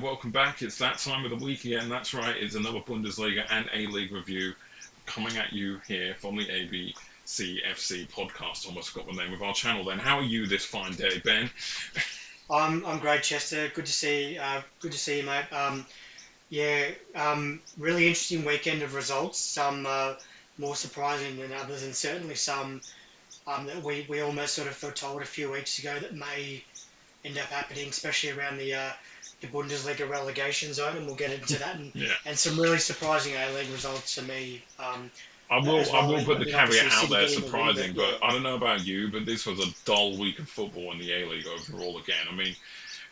welcome back. It's that time of the week again. That's right, it's another Bundesliga and A-League review coming at you here from the ABCFC podcast. Almost forgot the name of our channel then. How are you this fine day, Ben? I'm great, Chester. Good to see you, mate. Yeah, really interesting weekend of results. Some more surprising than others, and certainly some that we almost sort of foretold a few weeks ago that may end up happening, especially around the Bundesliga relegation zone, and we'll get into that. And, Yeah. and some really surprising A-League results to me I will as I well. will put I the mean, caveat obviously out City there, getting the win, surprising, but but yeah, I don't know about you, but this was a dull week of football in the A-League overall again. I mean,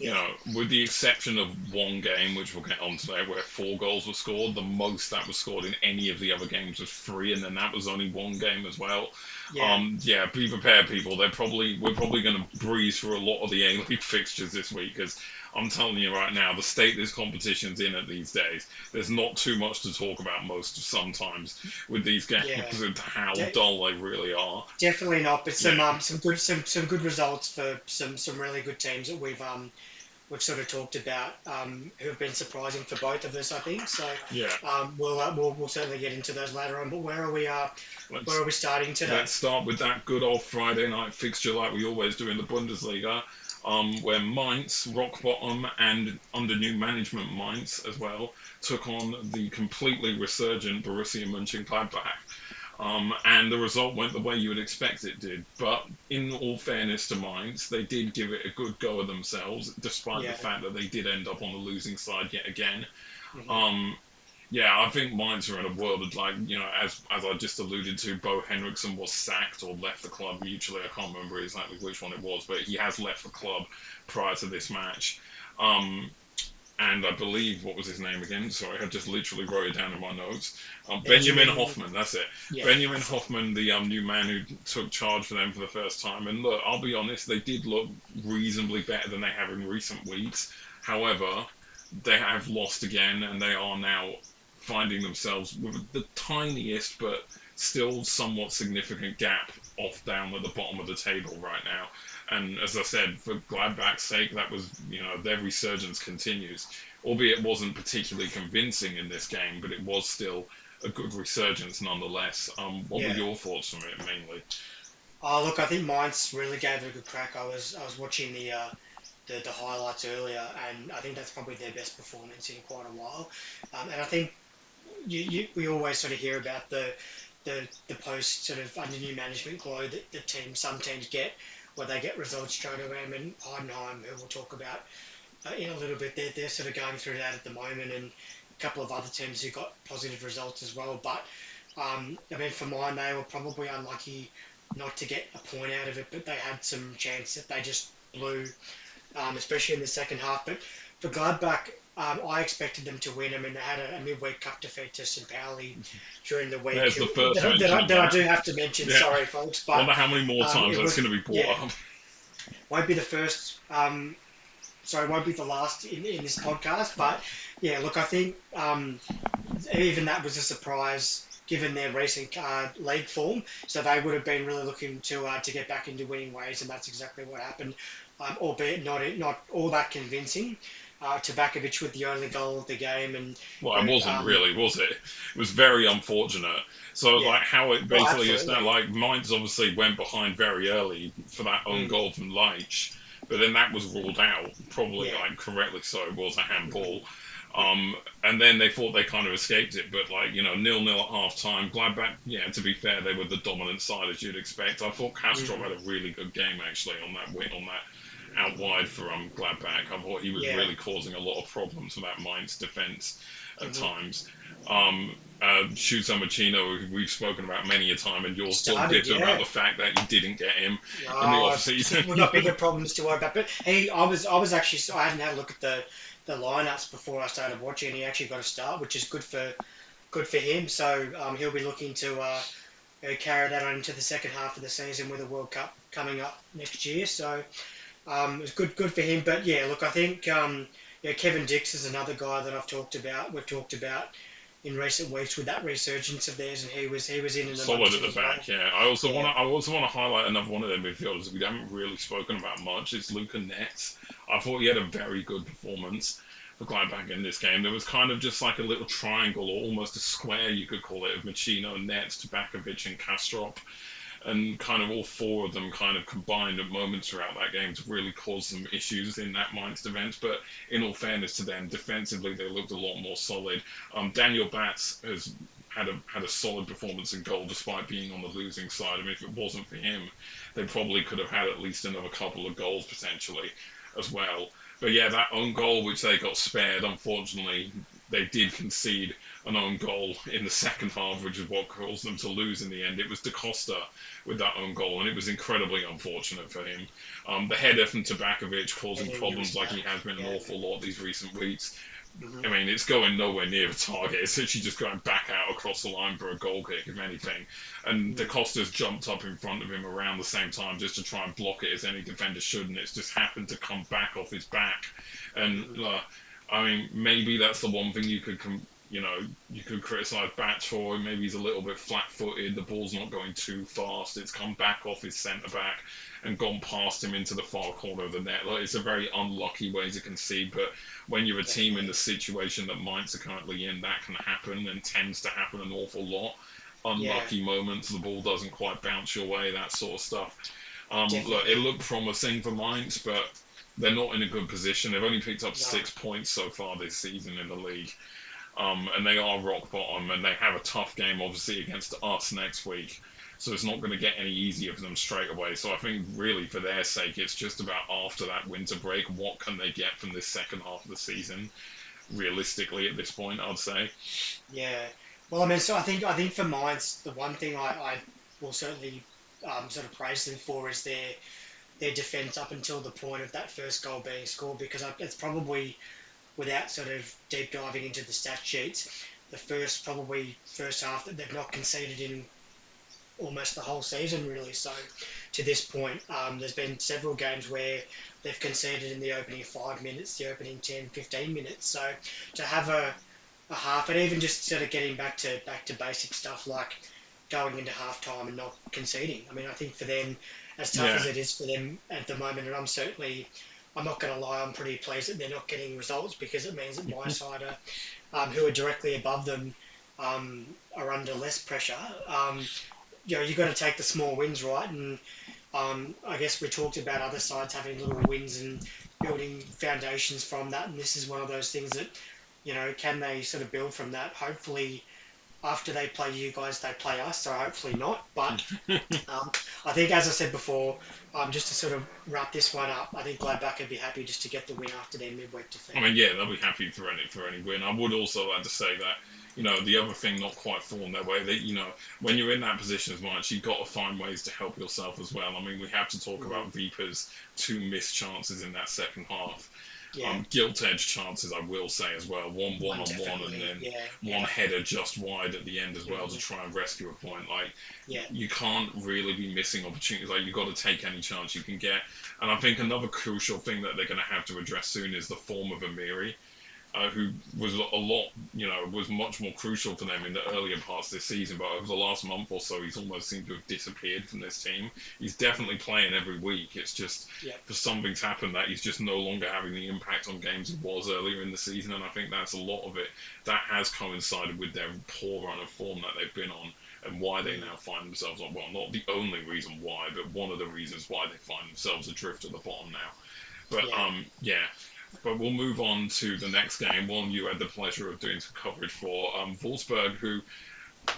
yeah, with the exception of one game, which we'll get on today, where 4 goals were scored, the most that was scored in any of the other games was 3, and then that was only one game as well. yeah, Yeah, be prepared, people. We're probably going to breeze through a lot of the A-League fixtures this week because I'm telling you right now, the state this competition's in at these days, there's not too much to talk about sometimes with these games yeah. and how De- dull they really are. Definitely not, but Yeah, some good results for some really good teams that we've sort of talked about who have been surprising for both of us, I think. So yeah. we'll certainly get into those later on. But where Let's are we starting today? Let's start with that good old Friday night fixture like we always do in the Bundesliga, where Mainz, rock bottom, and under new management Mainz as well, took on the completely resurgent Borussia Mönchengladbach. And the result went the way you would expect it did. But in all fairness to Mainz, they did give it a good go of themselves, despite the Yeah. fact that they did end up on the losing side yet again. Hmm. Um, yeah, I think Mainz are in a world of as I just alluded to, Bo Henriksen was sacked or left the club mutually. I can't remember exactly which one it was, but he has left the club prior to this match. Um, and I believe, what was his name again? Sorry, I just literally wrote it down in my notes. Benjamin Benjamin. Hoffman, that's it. Yeah. Benjamin Hoffman, the new man who took charge for them for the first time. And look, I'll be honest, they did look reasonably better than they have in recent weeks. However, they have lost again, and they are now finding themselves with the tiniest but still somewhat significant gap off down at the bottom of the table right now. And as I said, for Gladbach's sake, that was, their resurgence continues. Albeit it wasn't particularly convincing in this game, but it was still a good resurgence nonetheless. What were Yeah. your thoughts from it mainly? Oh, look, I think Mainz really gave it a good crack. I was watching the highlights earlier, and I think that's probably their best performance in quite a while. And I think we always sort of hear about the post sort of under new management glow that some teams get where they get results straight away. I mean, Heidenheim, who we'll talk about in a little bit, they're sort of going through that at the moment, and a couple of other teams who got positive results as well. But I mean, for mine, they were probably unlucky not to get a point out of it, but they had some chance that they just blew, especially in the second half. But for Gladbach, I expected them to win. I mean, they had a midweek cup defeat to St Pauli during the week. There's the first mention of That I that. do have to mention. Yeah. Sorry, folks, but Wonder how many more times it that's was going to be yeah, brought up. won't be the first. Sorry, won't be the last in this podcast. But yeah, look, I think even that was a surprise given their recent league form. So they would have been really looking to get back into winning ways, and that's exactly what happened. Albeit not all that convincing. Tabakovic with the only goal of the game, and Well, you it know, wasn't really, was it? It was very unfortunate. So, yeah, like, how it oh, basically is now, absolutely, like, Mainz obviously went behind very early for that own mm, goal from Leitch, but then that was ruled out, probably, yeah, like, correctly so, it was a hmm handball. yeah, And then they thought they kind of escaped it, but, like, 0-0 at half time. Gladbach, yeah, to be fair, they were the dominant side, as you'd expect. I thought Castro hmm had a really good game, actually, on that out wide for Gladbach. I thought he was yeah, really causing a lot of problems for that Mainz defence at hmm times. Shuto Machino, we've spoken about many a time, and you're still started, bitter about yeah. the fact that you didn't get him in the off Oh, season. we got bigger problems to worry about. But I was actually, I hadn't had a look at the lineups before I started watching. He actually got a start, which is good for him. So he'll be looking to carry that on into the second half of the season with the World Cup coming up next year. So it's good for him. But yeah, look, I think yeah, Kevin Dix is another guy that I've talked about. We've talked about in recent weeks with that resurgence of theirs, and he was in and Solid amongst at it the as well. back, yeah. Yeah. I also want to highlight another one of their midfielders we haven't really spoken about much. It's Luca Netz. I thought he had a very good performance. for Gladbach in this game. There was kind of just like a little triangle or almost a square, you could call it, of Machino, Nets, Tabakovic, and Kastrop. And kind of all four of them kind of combined at moments throughout that game to really cause some issues in that Mainz defence. But in all fairness to them, defensively they looked a lot more solid. Daniel Batz has had a solid performance in goal despite being on the losing side. I mean, if it wasn't for him, they probably could have had at least another couple of goals potentially as well. But yeah, that own goal which they got spared, unfortunately, they did concede an own goal in the second half, which is what caused them to lose in the end. It was Da Costa with that own goal, and it was incredibly unfortunate for him. The header from Tabakovic causing problems like he has been an awful lot these recent weeks. I mean, it's going nowhere near the target. It's actually just going back out across the line for a goal kick, if anything. And Da Costa's jumped up in front of him around the same time just to try and block it, as any defender should, and it's just happened to come back off his back. And I mean, maybe that's the one thing you could you could criticise Batch for. Maybe he's a little bit flat-footed. The ball's not going too fast. It's come back off his centre back and gone past him into the far corner of the net. Like, it's a very unlucky way to concede. But when you're a team in the situation that Mainz are currently in, that can happen and tends to happen an awful lot. Unlucky moments, the ball doesn't quite bounce your way, that sort of stuff. Look, it looked promising for Mainz, but they're not in a good position. They've only picked up 6 points so far this season in the league. And they are rock bottom, and they have a tough game, obviously, against us next week. So it's not going to get any easier for them straight away. So I think, really, for their sake, it's just about after that winter break, what can they get from this second half of the season, realistically, at this point, I'd say. Yeah. Well, I mean, so I think for Mainz, the one thing I will certainly sort of praise them for is their defence up until the point of that first goal being scored, because it's probably, without sort of deep diving into the stat sheets, the first half that they've not conceded in almost the whole season, really. So to this point, there's been several games where they've conceded in the opening 5 minutes, the opening 10, 15 minutes. So to have a half, and even just sort of getting back to basic stuff like going into half time and not conceding. I mean, I think for them, as tough as it is for them at the moment, and I'm not going to lie, I'm pretty pleased that they're not getting results, because it means that my side, who are directly above them, are under less pressure. You've got to take the small wins, right? And I guess we talked about other sides having little wins and building foundations from that, and this is one of those things that, can they sort of build from that? Hopefully, after they play you guys, they play us, so hopefully not. But I think, as I said before, just to sort of wrap this one up, I think Gladbach would be happy just to get the win after their midweek defeat. I mean, yeah, they'll be happy for any win. I would also like to say that, the other thing not quite falling their way, that, when you're in that position as much, you've got to find ways to help yourself as well. I mean, we have to talk about Vipa's 2 missed chances in that second half. Gilt-edged chances, I will say as well. One on one, and then one header just wide at the end as well to try and rescue a point. Like, you can't really be missing opportunities. Like, you've got to take any chance you can get. And I think another crucial thing that they're going to have to address soon is the form of Amiri, who was was much more crucial for them in the earlier parts of this season, but over the last month or so, he's almost seemed to have disappeared from this team. He's definitely playing every week. It's just, for something's happened that he's just no longer having the impact on games he was earlier in the season, and I think that's a lot of it. That has coincided with their poor run of form that they've been on, and why they now find themselves on, well, not the only reason why, but one of the reasons why they find themselves adrift at the bottom now. But, But we'll move on to the next game, one you had the pleasure of doing some coverage for. Wolfsburg, who,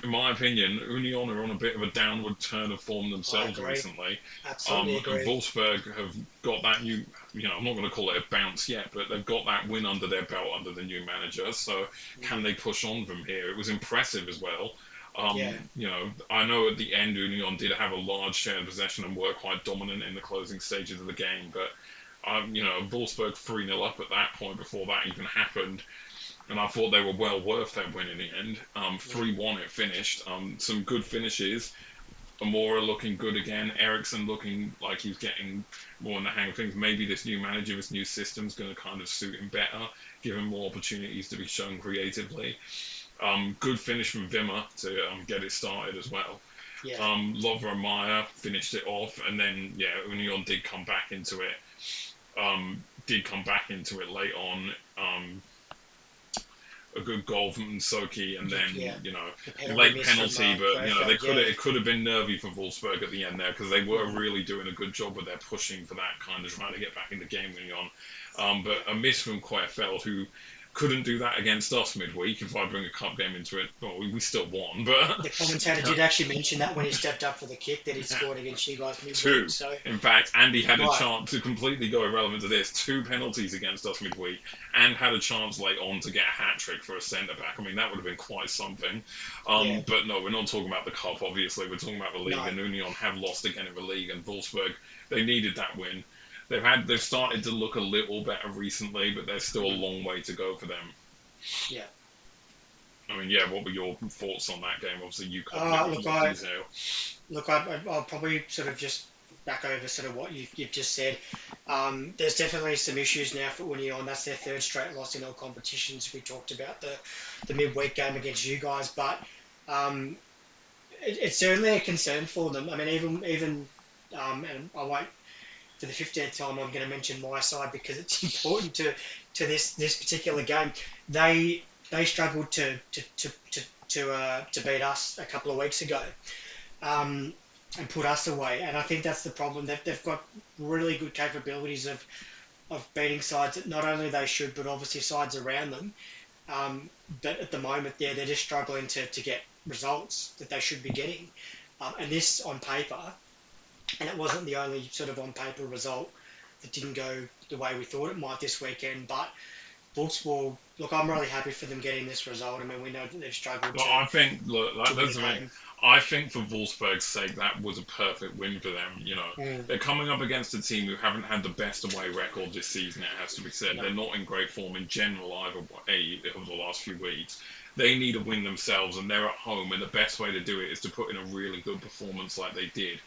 in my opinion, Union are on a bit of a downward turn of form themselves recently. Absolutely agree. Wolfsburg have got that new, I'm not going to call it a bounce yet, but they've got that win under their belt under the new manager. So can they push on from here? It was impressive as well. I know at the end Union did have a large share of possession and were quite dominant in the closing stages of the game, but Wolfsburg 3-0 up at that point before that even happened, and I thought they were well worth their win in the end. 3-1 it finished. Some good finishes. Amora looking good again. Eriksson looking like he's getting more in the hang of things. Maybe this new manager, this new system's going to kind of suit him better, give him more opportunities to be shown creatively. Good finish from Wimmer to get it started as well. Lovre Meyer finished it off, and then Union did come back into it. Late on. a good goal from Soki, and then Yeah, the penalty late miss from penalty. But they Querfeld. could Yeah, have, it could have been nervy for Wolfsburg at the end there because they were mm, really doing a good job with their pushing for that kind of trying to get back in the game early on. But yeah. a miss from Querfeld who couldn't do that against us midweek. If I bring a cup game into it, well, we still won, but The commentator did actually mention that when he stepped up for the kick that he yeah, scored against you guys midweek. two. So, In fact, Andy had a right, chance to completely go irrelevant to this. Two penalties against us midweek, and had a chance late on to get a hat trick for a centre back. I mean, that would have been quite something. yeah, But no, we're not talking about the cup. Obviously, we're talking about the league. no, And Union have lost again in the league, and Wolfsburg they needed that win. They've started to look a little better recently, but there's still a mhm, long way to go for them. yeah. I mean, yeah, what were your thoughts on that game? Obviously, you covered it with Look, more detail. I'll probably sort of just back over sort of what you've just said. There's definitely some issues now for Union. That's their third straight loss in all competitions. We talked about the midweek game against you guys, but um, it's certainly a concern for them. I mean, and I won't for the 15th time. I'm going to mention my side because it's important to this particular game. They they struggled to beat us a couple of weeks ago. Um, and put us away. And I think that's the problem. They've got really good capabilities of beating sides that not only they should, but obviously sides around them. But at the moment, yeah, they're just struggling to get results that they should be getting. And this on paper, and it wasn't the only sort of on paper result that didn't go the way we thought it might this weekend, but Wolfsburg, look, I'm really happy for them getting this result. I mean, we know that they've struggled But I think, look, to win that's at the thing. home. I think for Wolfsburg's sake, that was a perfect win for them. Mm, They're coming up against a team who haven't had the best away record this season. It has to be said. no, They're not in great form in general either way over the last few weeks. They need a win themselves, and they're at home. And the best way to do it is to put in a really good performance like they did,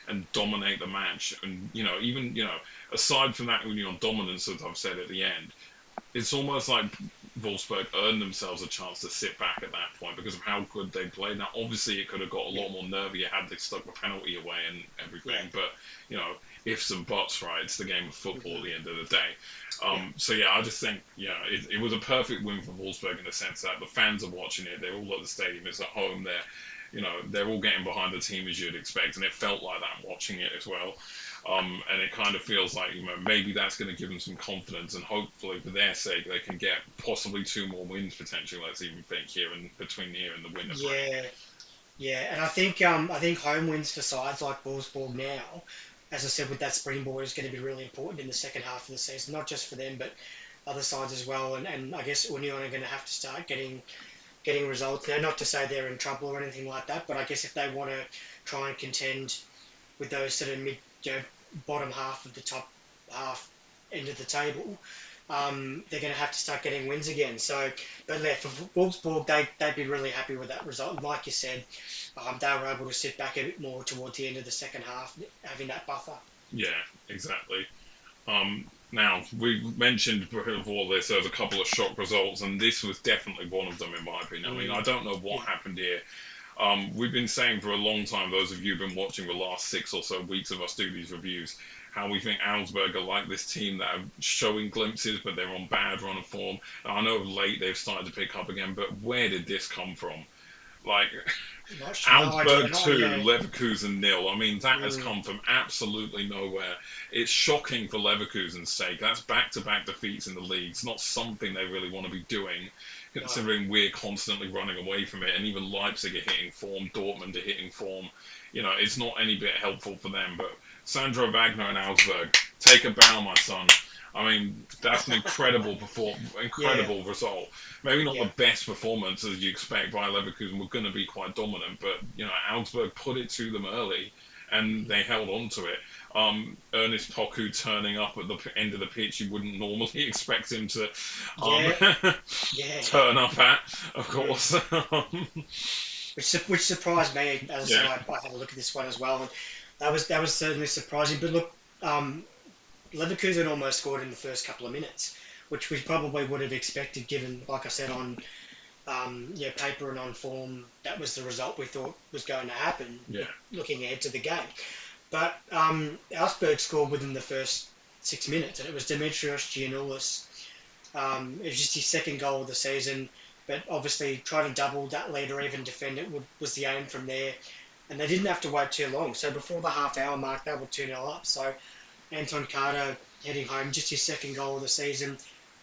and dominate the match. And even aside from that Union dominance, as I've said at the end, it's almost like Wolfsburg earned themselves a chance to sit back at that point because of how good they played. Now, obviously, it could have got a yeah, lot more nervier had they stuck the penalty away and yeah, everything. But ifs and buts, right? It's the game of football mhm, at the end of the day. yeah, So yeah, I just think it was a perfect win for Wolfsburg in the sense that the fans are watching it. They're all at the stadium. It's at home. They're all getting behind the team as you'd expect, and it felt like that watching it as well. And it kind of feels like maybe that's going to give them some confidence, and hopefully for their sake they can get possibly two more wins potentially. Let's even think here and between here and the winners' break. yeah, yeah. And I think home wins for sides like Wolfsburg now, as I said, with that springboard is going to be really important in the second half of the season, not just for them but other sides as well. And I guess Union are going to have to start getting results now. Not to say they're in trouble or anything like that, but I guess if they want to try and contend with those sort of bottom half of the top half end of the table, they're going to have to start getting wins again. So, but yeah, for Wolfsburg, they'd be really happy with that result. And like you said, they were able to sit back a bit more towards the end of the second half, having that buffer. Yeah, exactly. Now we mentioned before this there's a couple of shock results, and this was definitely one of them in my opinion. I mean, Mm, I don't know yeah, what happened here. We've been saying for a long time, those of you who've been watching the last 6 or so weeks of us do these reviews, how we think Augsburg are like this team that are showing glimpses, but they're on bad run of form. I know of late they've started to pick up again, but where did this come from? Like, no idea. Augsburg No, 2, yeah, Leverkusen nil. I mean, that has mm, come from absolutely nowhere. It's shocking for Leverkusen's sake. That's back-to-back defeats in the league. It's not something they really want to be doing, no, considering we're constantly running away from it. And even Leipzig are hitting form, Dortmund are hitting form. It's not any bit helpful for them. But Sandro Wagner and Augsburg, take a bow, my son. I mean, that's an yeah, incredible result. Maybe not yeah, the best performance as you expect. Bayer Leverkusen were going to be quite dominant, but Augsburg put it to them early, and mhm, they held on to it. Ernest Poku turning up at the end of the pitch, you wouldn't normally expect him to um, yeah, yeah. turn up at, of Mm. course. Which surprised me. As I said, Yeah, I had a look at this one as well, and that was certainly surprising. But look, Leverkusen almost scored in the first couple of minutes, which we probably would have expected, given, like I said, on paper and on form, that was the result we thought was going to happen. yeah, Looking ahead to the game, but Augsburg scored within the first 6 minutes, and it was Demetrios Giannoulis. It was just his second goal of the season. but obviously trying to double that lead or even defend it was the aim from there. And they didn't have to wait too long. So before the half-hour mark, they were 2-0 up. So Anton Carter heading home, just his second goal of the season.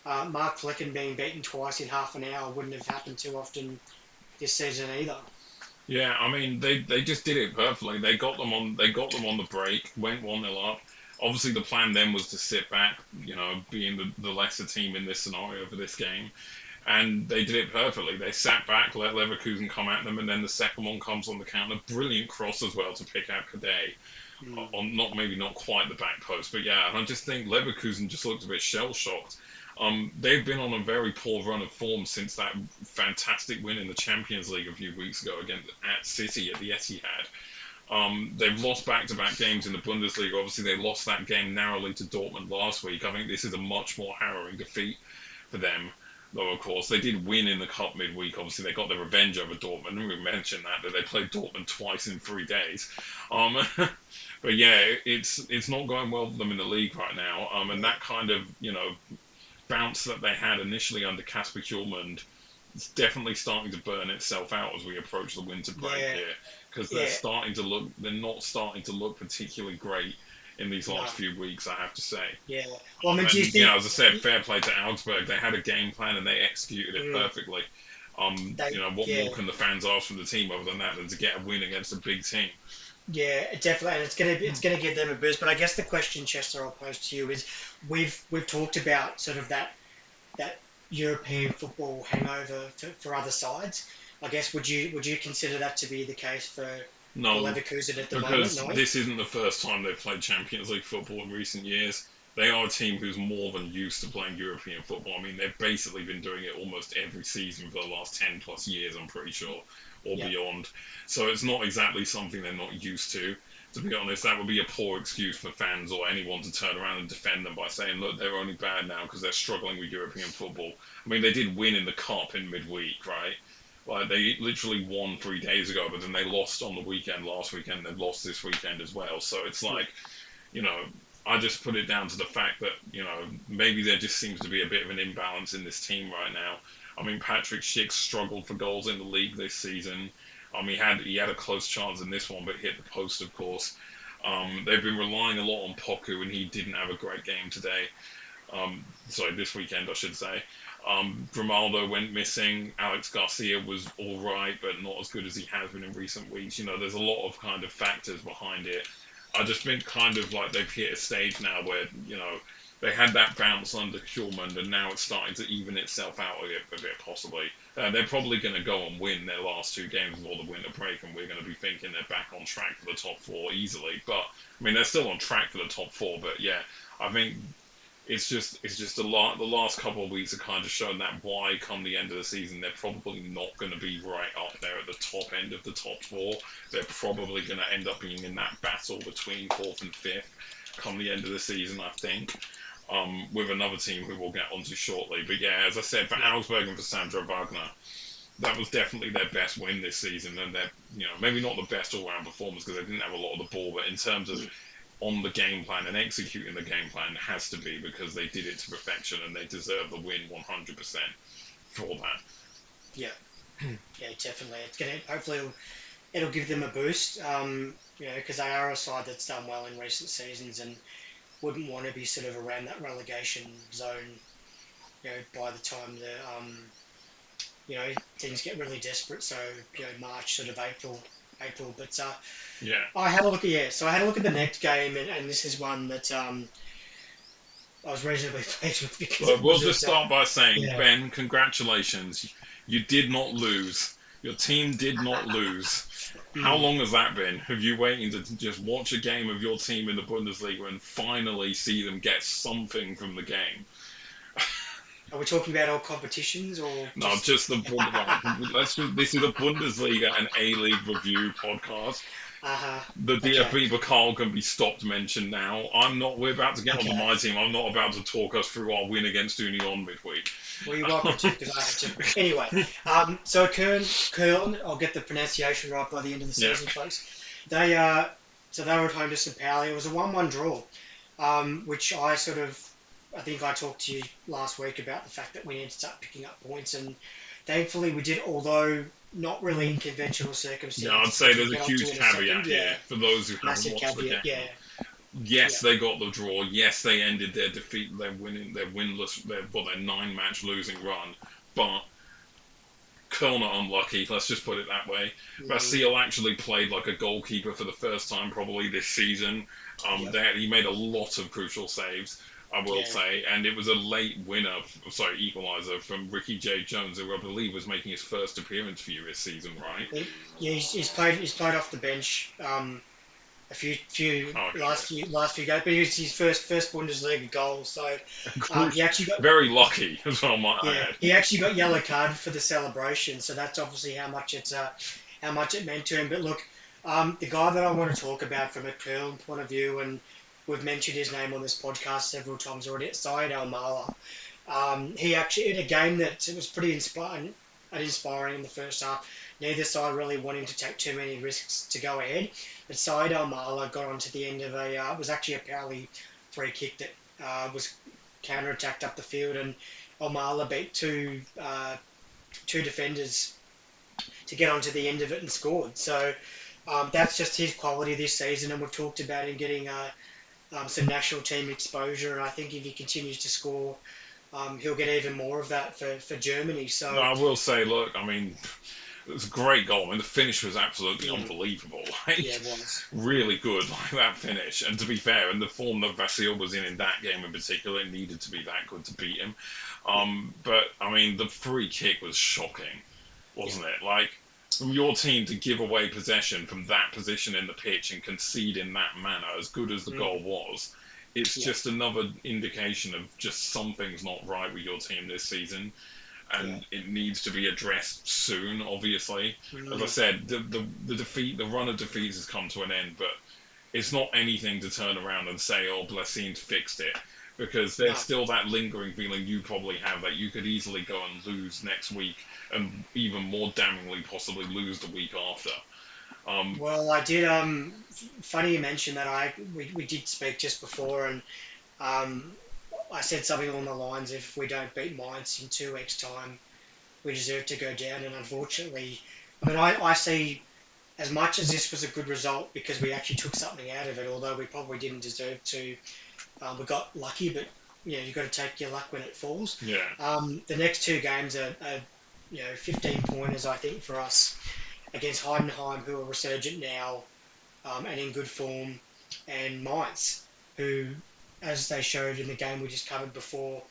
Mark Flecken being beaten twice in half an hour wouldn't have happened too often this season either. Yeah, I mean they just did it perfectly. They got them on the break, went 1-0 up. Obviously the plan then was to sit back, being the lesser team in this scenario for this game. And they did it perfectly. They sat back, let Leverkusen come at them, and then the second one comes on the counter. Brilliant cross as well to pick out Cadet. Mm. On not quite the back post, but yeah, and I just think Leverkusen just looked a bit shell shocked. They've been on a very poor run of form since that fantastic win in the Champions League a few weeks ago against at City at the Etihad. They've lost back-to-back games in the Bundesliga. Obviously, they lost that game narrowly to Dortmund last week. I think this is a much more harrowing defeat for them. Though, of course, they did win in the cup midweek. Obviously, they got their revenge over Dortmund. And we mentioned that they played Dortmund twice in 3 days. But yeah, it's not going well for them in the league right now. And that kind of bounce that they had initially under Kasper Hjulmand is definitely starting to burn itself out as we approach the winter break Yeah, here, because yeah, they're not starting to look particularly great in these no, last few weeks, I have to say. yeah. Well, I mean, do you And think as I said, fair play to Augsburg. They had a game plan and they executed it mm, perfectly. they? What Yeah, more can the fans ask from the team other than that than to get a win against a big team? yeah, definitely, and it's gonna give them a boost. But I guess the question, Chester, I'll pose to you is, we've talked about sort of that European football hangover for other sides. I guess would you consider that to be the case for No, Leverkusen at the moment? because No. this isn't the first time they've played Champions League football in recent years. They are a team who's more than used to playing European football. I mean, they've basically been doing it almost every season for the last 10 plus years, I'm pretty sure, or Yeah. beyond. So it's not exactly something they're not used to. To be honest, that would be a poor excuse for fans or anyone to turn around and defend them by saying, look, they're only bad now because they're struggling with European football. I mean, they did win in the Cup in midweek, right? Like they literally won 3 days ago, but then they lost on the weekend last weekend. They've lost this weekend as well. So it's like, you know, I just put it down to the fact that maybe there just seems to be a bit of an imbalance in this team right now. I mean, Patrick Schick struggled for goals in the league this season. He had a close chance in this one, but hit the post, of course. They've been relying a lot on Poku, and he didn't have a great game today. Sorry, this weekend, I should say. Grimaldo went missing. Alex Garcia was all right, but not as good as he has been in recent weeks. There's a lot of kind of factors behind it. I just think kind of like they've hit a stage now where, they had that bounce under Hjulmand, and now it's starting to even itself out a bit possibly. They're probably going to go and win their last 2 games before the winter break, and we're going to be thinking they're back on track for the top 4 easily. But, I mean, they're still on track for the top 4, but yeah, I think it's just the last couple of weeks have kind of shown that why come the end of the season they're probably not going to be right up there at the top end of the top 4. They're probably going to end up being in that battle between 4th and 5th come the end of the season, I think. With another team who we'll get onto shortly. But yeah, as I said, for Augsburg and for Sandro Wagner, that was definitely their best win this season, and they're maybe not the best all-round performance because they didn't have a lot of the ball, but in terms of on the game plan and executing the game plan, has to be because they did it to perfection and they deserve the win 100% for that. Yeah, yeah, definitely. It's gonna hopefully it'll give them a boost. Because they are a side that's done well in recent seasons and wouldn't want to be sort of around that relegation zone. By the time things get really desperate. So March, sort of April. But Yeah. I had a look at So I had a look at the next game, and this is one that I was reasonably pleased with because Well, it we'll was just start by saying, yeah. Ben, congratulations. You did not lose. Your team did not lose. How Mm. long has that been? Have you waiting to just watch a game of your team in the Bundesliga and finally see them get something from the game? Are we talking about all competitions or No, just? just the this is a Bundesliga and A-League review podcast. Uh-huh. The Okay. DFB Pokal can be stopped mentioned now. We're about to get onto Okay. my team. I'm not about to talk us through our win against Union midweek. Well, you're welcome to because I had to. Anyway, so Köln, I'll get the pronunciation right by the end of the Yeah. season, folks. So they were at home to St Pauli. It was a 1-1 draw, which I sort of I think I talked to you last week about the fact that we need to start picking up points, and thankfully we did, although not really in conventional Yeah, I'd circumstances, say which we'll there's a get onto huge in a second. caveat Yeah, here for those who haven't massive watched the caveat. Yeah, game. Yes, yeah, they got the draw. Yes, they ended their defeat, their winless, their 9-match losing run. But Kölner unlucky. Let's just put it that way. mm, Vasil actually played like a goalkeeper for the first time probably this season. yep, He made a lot of crucial saves, I will yeah. say, and it was a late winner, sorry, equaliser from Ricky J. Jones, who I believe was making his first appearance for you this season, right? Yeah, he's played off the bench. A few Okay. last few games, but it was his first Bundesliga goal. So he actually got Very lucky as well, might I yeah add. he actually got yellow card for the celebration. So that's obviously how much it meant to him. But look, the guy that I want to talk about from a curling point of view, and we've mentioned his name on this podcast several times already, it's Syed Al-Mala. He actually in a game that it was pretty inspiring in the first half. Neither side really wanting to take too many risks to go ahead. But Syed Al-Mala got onto the end of it was actually a Pauli free kick that was counter-attacked up the field, and Al-Mala beat two defenders to get onto the end of it and scored. So that's just his quality this season, and we've talked about him getting some national team exposure, and I think if he continues to score, he'll get even more of that for Germany. No, So I will say, look, I mean, it was a great goal. I mean, the finish was absolutely mm, unbelievable. yeah, Like, it was. really good, like that finish. And to be fair, in the form that Vasil was in that game in particular, it needed to be that good to beat him. Yeah, But I mean, the free kick was shocking, yeah, wasn't it? Like, from your team to give away possession from that position in the pitch and concede in that manner, as good as the mm, goal was, it's yeah, just another indication of just something's not right with your team this season, yeah, and it needs to be addressed soon. Obviously, as I mm, said, the defeat, the run of defeats has come to an end, but it's not anything to turn around and say, "Oh, Blessing's fixed it," because there's no. still that lingering feeling you probably have that you could easily go and lose next week, and even more damningly, possibly lose the week after. Um, Well, I did. Funny you mentioned that. We did speak just before, and um, I said something along the lines: if we don't beat Mainz in 2 weeks' time, we deserve to go down. And unfortunately, I mean, I see as much as this was a good result because we actually took something out of it, although we probably didn't deserve to. We got lucky, but you've got to take your luck when it falls. yeah, The next two games are 15 pointers, I think, for us against Heidenheim, who are resurgent now and in good form, and Mainz, who, as they showed in the game we just covered before,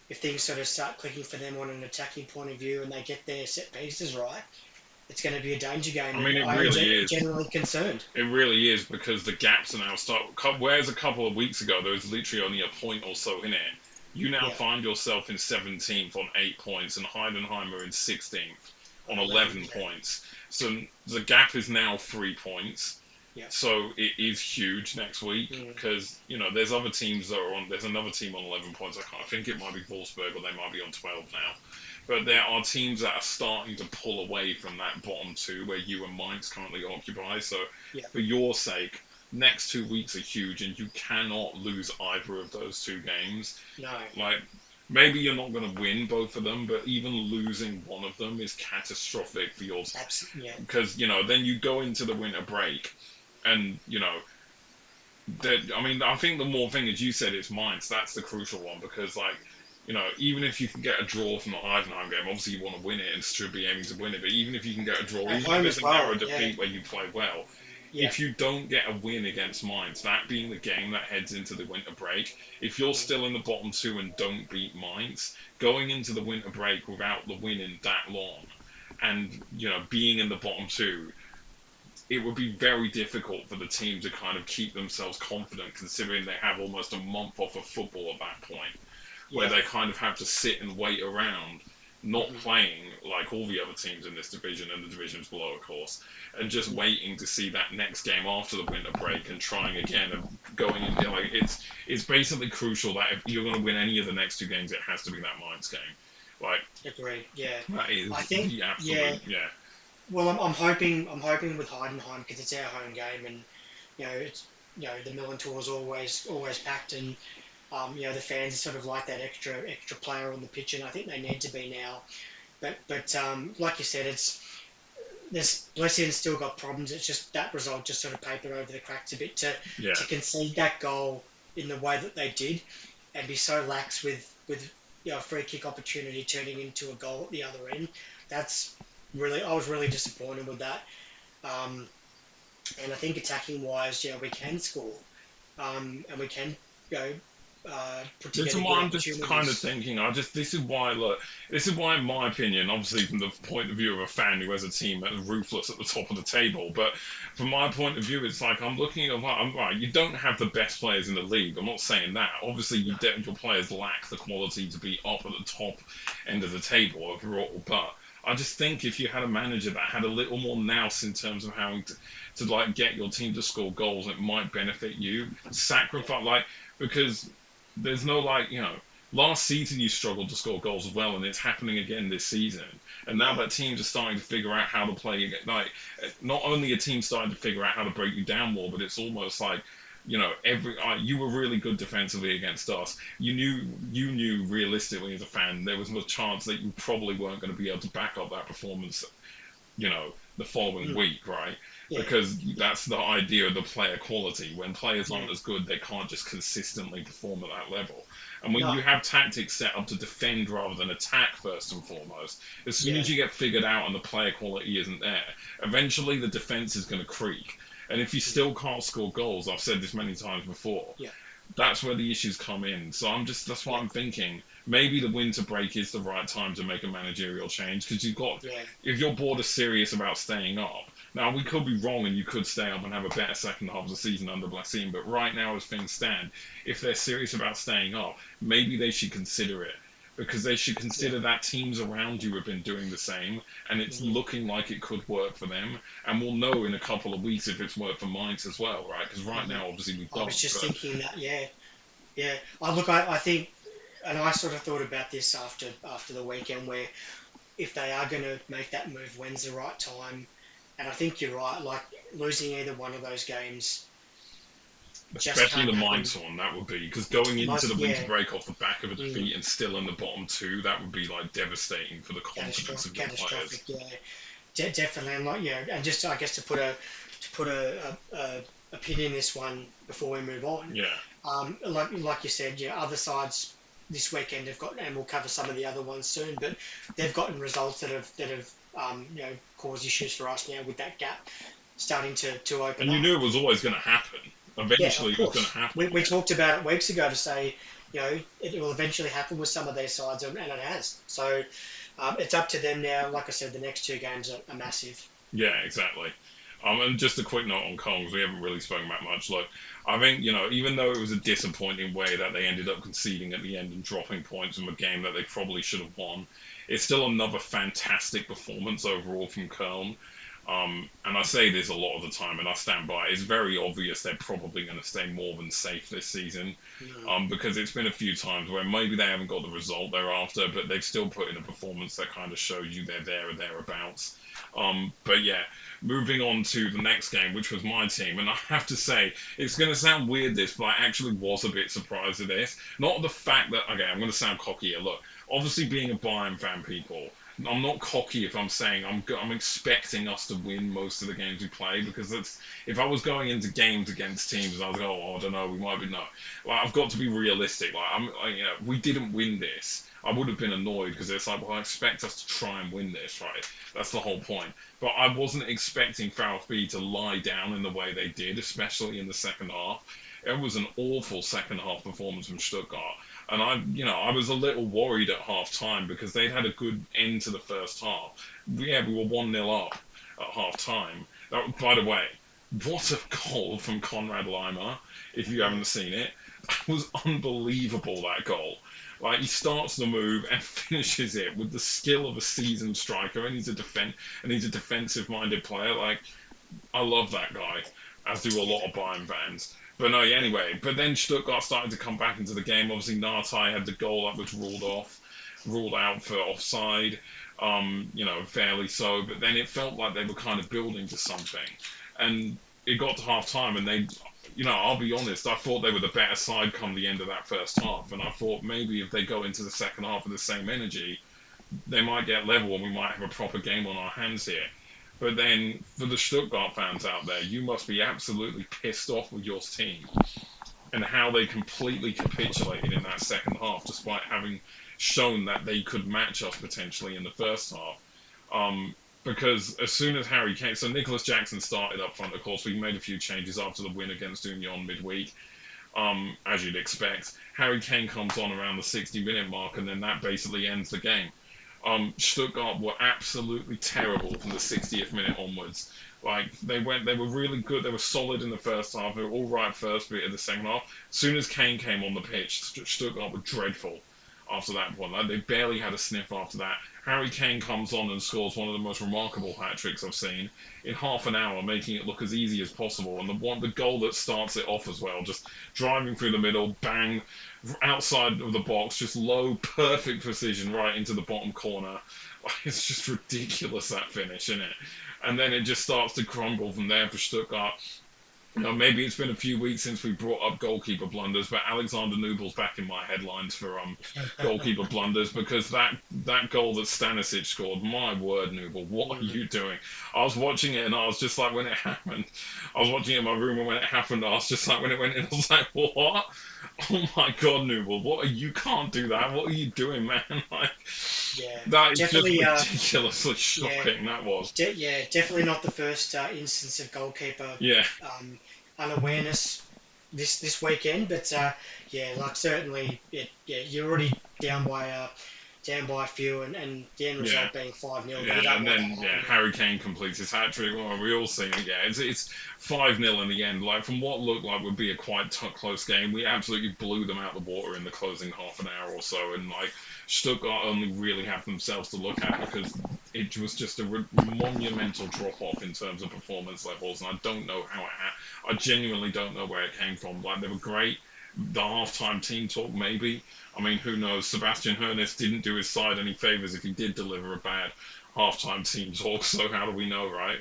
if things sort of start clicking for them on an attacking point of view and they get their set pieces right, it's going to be a danger game, I and mean, it I am really is. generally concerned. It really is because the gaps are now start. Whereas a couple of weeks ago there was literally only a point or so in it, you now Yeah, find yourself in 17th on 8 points, and Heidenheimer in 16th on 11. 11 points. So the gap is now 3 points. Yeah, So it is huge next week yeah, because there's other teams that are on. There's another team on 11 points. I think it might be Wolfsburg, or they might be on 12 now. But there are teams that are starting to pull away from that bottom two where you and Mainz currently occupy. So yeah. for your sake, next 2 weeks are huge, and you cannot lose either of those two games. No, Like, maybe you're not going to win both of them, but even losing one of them is catastrophic for your, absolutely. Yeah, because then you go into the winter break, and that, I mean, I think the more thing, as you said, it's Mainz. That's the crucial one because, like, even if you can get a draw from the Heidenheim game, obviously you want to win it and should be aiming to win it. But even if you can get a draw, at even if home it's as a narrow well. Yeah, defeat where you play well, yeah, if you don't get a win against Mainz, that being the game that heads into the winter break, if you're mm, still in the bottom two and don't beat Mainz, going into the winter break without the win in that long, and being in the bottom two, it would be very difficult for the team to kind of keep themselves confident, considering they have almost a month off of football at that point, where yeah, they kind of have to sit and wait around, not hmm playing like all the other teams in this division and the divisions below, of course, and just yeah. waiting to see that next game after the winter break and trying again and going in. Like, it's basically crucial that if you're going to win any of the next two games, it has to be that Mainz game. Like, Agreed. Yeah, that I is think. the Yeah. absolute, yeah. Well, I'm hoping with Heidenheim because it's our home game, and it's the Millen Tour is always packed, and The fans are sort of like that extra player on the pitch, and I think they need to be now. But like you said, it's there's Blessing's still got problems. It's just that result just sort of papered over the cracks a bit Yeah. to concede that goal in the way that they did and be so lax with a free kick opportunity turning into a goal at the other end. That's really I was really disappointed with that. Um, and I think attacking wise, we can score, and we can put This together is good why I'm just kind of opportunities. thinking. This is why, look, this is why, in my opinion, obviously from the point of view of a fan who has a team that's ruthless at the top of the table, but from my point of view, it's like I'm looking at, I'm right. You don't have the best players in the league. I'm not saying that. Obviously, No, your players lack the quality to be up at the top end of the table overall, but. I just think if you had a manager that had a little more nous in terms of how to like get your team to score goals, it might benefit you. yeah, Sacrifice like because there's no like last season you struggled to score goals as well, and it's happening again this season. And now yeah, that teams are starting to figure out how to play again. Like not only are teams starting to figure out how to break you down more, but it's almost like every you were really good defensively against us. You knew realistically as a fan there was a chance that you probably weren't going to be able to back up that performance the following mm, week, right? yeah, Because that's the idea of the player quality. When players yeah. aren't as good, they can't just consistently perform at that level. And when No, you have tactics set up to defend rather than attack first and foremost, as soon yeah, as you get figured out and the player quality isn't there, eventually the defense is going to creak. And if you mm, still can't score goals, I've said this many times before, yeah, that's where the issues come in. So that's why yeah, I'm thinking maybe the winter break is the right time to make a managerial change because yeah, if your board is serious about staying up. Now we could be wrong and you could stay up and have a better second half of the season under Blasim, but right now as things stand, if they're serious about staying up, maybe they should consider it. Because they should yeah. consider that teams around you have been doing the same, and it's Mhm. looking like it could work for them. And we'll know in a couple of weeks if it's worked for Mainz as well, right? Because right Mhm. now, obviously, we I was don't. just But thinking that, yeah, yeah. I think, and I sort of thought about this after the weekend, where if they are going to make that move, when's the right time? And I think you're right. Like losing either one of those games just especially can't the happen. Mainz one, that would be because going into the winter Yeah, break off the back of a mm, defeat and still in the bottom two, that would be like devastating for the confidence of your catastrophic. players. Yeah, definitely. And like and just I guess to put a pin in this one before we move on. Yeah, Like you said, other sides this weekend have got, and we'll cover some of the other ones soon, but they've gotten results that have caused issues for us now with that gap starting to open and you up. knew it was always going to happen. Yeah, of Eventually, it was going to course. happen. We talked about it weeks ago to say, it will eventually happen with some of their sides, and it has. So it's up to them now. Like I said, the next two games are massive. Yeah, exactly. And just a quick note on Kongs, we haven't really spoken about much. Look, I think, even though it was a disappointing way that they ended up conceding at the end and dropping points from a game that they probably should have won, it's still another fantastic performance overall from Köln. And I say this a lot of the time, and I stand by it. It's very obvious they're probably going to stay more than safe this season, Mm, because it's been a few times where maybe they haven't got the result they're after, but they've still put in a performance that kind of shows you they're there or thereabouts. But yeah, moving on to the next game, which was my team, and I have to say, it's going to sound weird this, but I actually was a bit surprised at this. Not the fact that, okay, I'm going to sound cocky here. Look, obviously being a Bayern fan, people, I'm not cocky if I'm saying I'm expecting us to win most of the games we play because if I was going into games against teams and I was like, oh, I don't know, we might be no. Like I've got to be realistic. We didn't win this. I would have been annoyed because it's like, well, I expect us to try and win this, right? That's the whole point. But I wasn't expecting VfB to lie down in the way they did, especially in the second half. It was an awful second half performance from Stuttgart. And I was a little worried at half time because they'd had a good end to the first half. Yeah, we were 1-0 up at half time. By the way, what a goal from Konrad Leimer, if you mm, haven't seen it. That was unbelievable, that goal. Like, he starts the move and finishes it with the skill of a seasoned striker, and he's a defensive minded player. Like, I love that guy, as do a yeah, lot of Bayern fans. But no, yeah, anyway. But then Stuttgart started to come back into the game. Obviously, Nartai had the goal that was ruled out for offside. Fairly so. But then it felt like they were kind of building to something, and it got to half time, and I'll be honest, I thought they were the better side come the end of that first half, and I thought maybe if they go into the second half with the same energy, they might get level and we might have a proper game on our hands here. But then, for the Stuttgart fans out there, you must be absolutely pissed off with your team and how they completely capitulated in that second half, despite having shown that they could match us potentially in the first half. Because as soon as Harry Kane, so Nicholas Jackson started up front, of course, we made a few changes after the win against Union midweek, as you'd expect. Harry Kane comes on around the 60-minute mark, and then that basically ends the game. Stuttgart were absolutely terrible from the 60th minute onwards. Like they were really good. They were solid in the first half. They were all right first bit of the second half. As soon as Kane came on the pitch, Stuttgart were dreadful. After that point, like, they barely had a sniff after that. Harry Kane comes on and scores one of the most remarkable hat tricks I've seen in half an hour, making it look as easy as possible. And the goal that starts it off as well, just driving through the middle, bang, outside of the box, just low, perfect precision right into the bottom corner. It's just ridiculous, that finish, isn't it? And then it just starts to crumble from there for Stuttgart. Maybe it's been a few weeks since we brought up goalkeeper blunders, but Alexander Nubel's back in my headlines for goalkeeper blunders, because that goal that Stanisic scored, my word, Nubel, what are you doing? I was watching it and I was just like, when it happened, I was watching it in my room, and when it happened, I was just like, when it went in, I was like, what? Oh my God, Nubel, you can't do that. What are you doing, man? Like, Yeah, that is just definitely. ridiculously Yeah, shocking. That was. yeah, definitely not the first instance of goalkeeper Yeah, unawareness this weekend. But yeah, like certainly, yeah, you're already down by a few, and the end yeah. result being 5-0. You Yeah, don't and want that then happening. Harry Kane completes his hat trick. Well, we all seen it. Yeah, it's 5-0 in the end. Like from what looked like would be a quite close game, we absolutely blew them out the water in the closing half an hour or so. And like Stuttgart only really have themselves to look at, because it was just a monumental drop off in terms of performance levels. And I don't know how I genuinely don't know where it came from. Like they were great. The halftime team talk, maybe. I mean, who knows? Sebastian Hoeneß didn't do his side any favours if he did deliver a bad halftime team talk, so how do we know, right?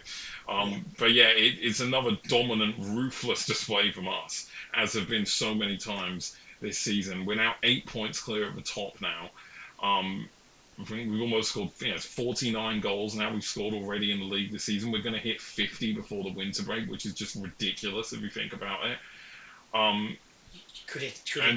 Yeah, But yeah, it's another dominant, ruthless display from us, as have been so many times this season. We're now 8 points clear at the top now. I think we've almost scored, it's 49 goals now we've scored already in the league this season. We're going to hit 50 before the winter break, which is just ridiculous if you think about it. Um, could and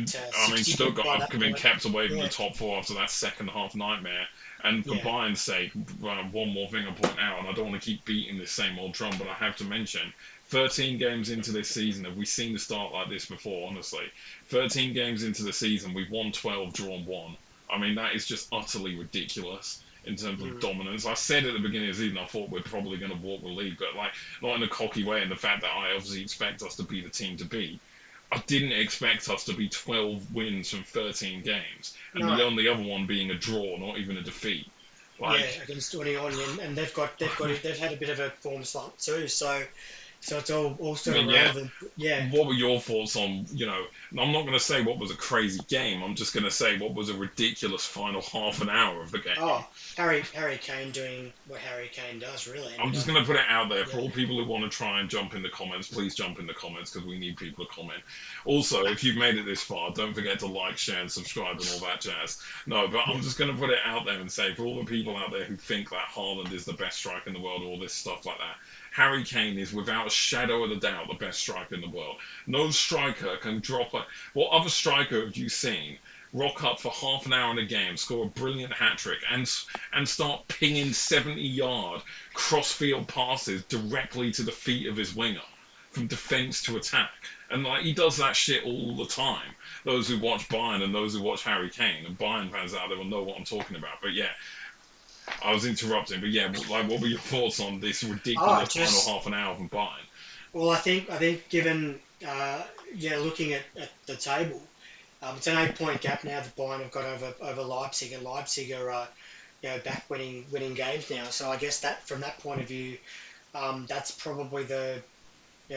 it I mean, 60 Stuttgart by have that been point? kept away from the Yeah, top four after that second half nightmare. And for yeah. Bayern's sake, one more thing I'll point out, and I don't want to keep beating this same old drum, but I have to mention, 13 games into this season, have we seen a start like this before, honestly? 13 games into the season, we've won 12, drawn 1. I mean, that is just utterly ridiculous in terms of Mm. dominance. I said at the beginning of the season I thought we're probably going to walk the league, but like not in a cocky way, in the fact that I obviously expect us to be the team to beat. I didn't expect us to be 12 wins from 13 games, and No, the only other one being a draw, not even a defeat. yeah, Like, against Union, and they've had a bit of a form slump too. So it's all I sort of mean, yeah, relevant. Yeah. what were your thoughts on, I'm not going to say what was a crazy game, I'm just going to say what was a ridiculous final half an hour of the game. Oh, Harry Kane doing what Harry Kane does, really. I'm And just going to put it out there for yeah, all people who want to try and jump in the comments. Please jump in the comments, because we need people to comment. Also, if you've made it this far, don't forget to like, share, and subscribe and all that jazz. No, but yeah, I'm just going to put it out there and say, for all the people out there who think that Haaland is the best striker in the world, all this stuff like that, Harry Kane is without a shadow of a doubt the best striker in the world. No striker can drop a. What other striker have you seen rock up for half an hour in a game, score a brilliant hat trick, and start pinging 70-yard cross-field passes directly to the feet of his winger, from defence to attack? And like he does that shit all the time. Those who watch Bayern and those who watch Harry Kane, and Bayern fans out there will know what I'm talking about. But yeah, I was interrupting. But yeah, like, what were your thoughts on this oh, ridiculous final just half an hour from Bayern? well, I think given yeah, looking at the table, it's an 8 point gap now that Bayern have got over Leipzig, and Leipzig are back winning games now. So I guess that from that point of view, that's probably the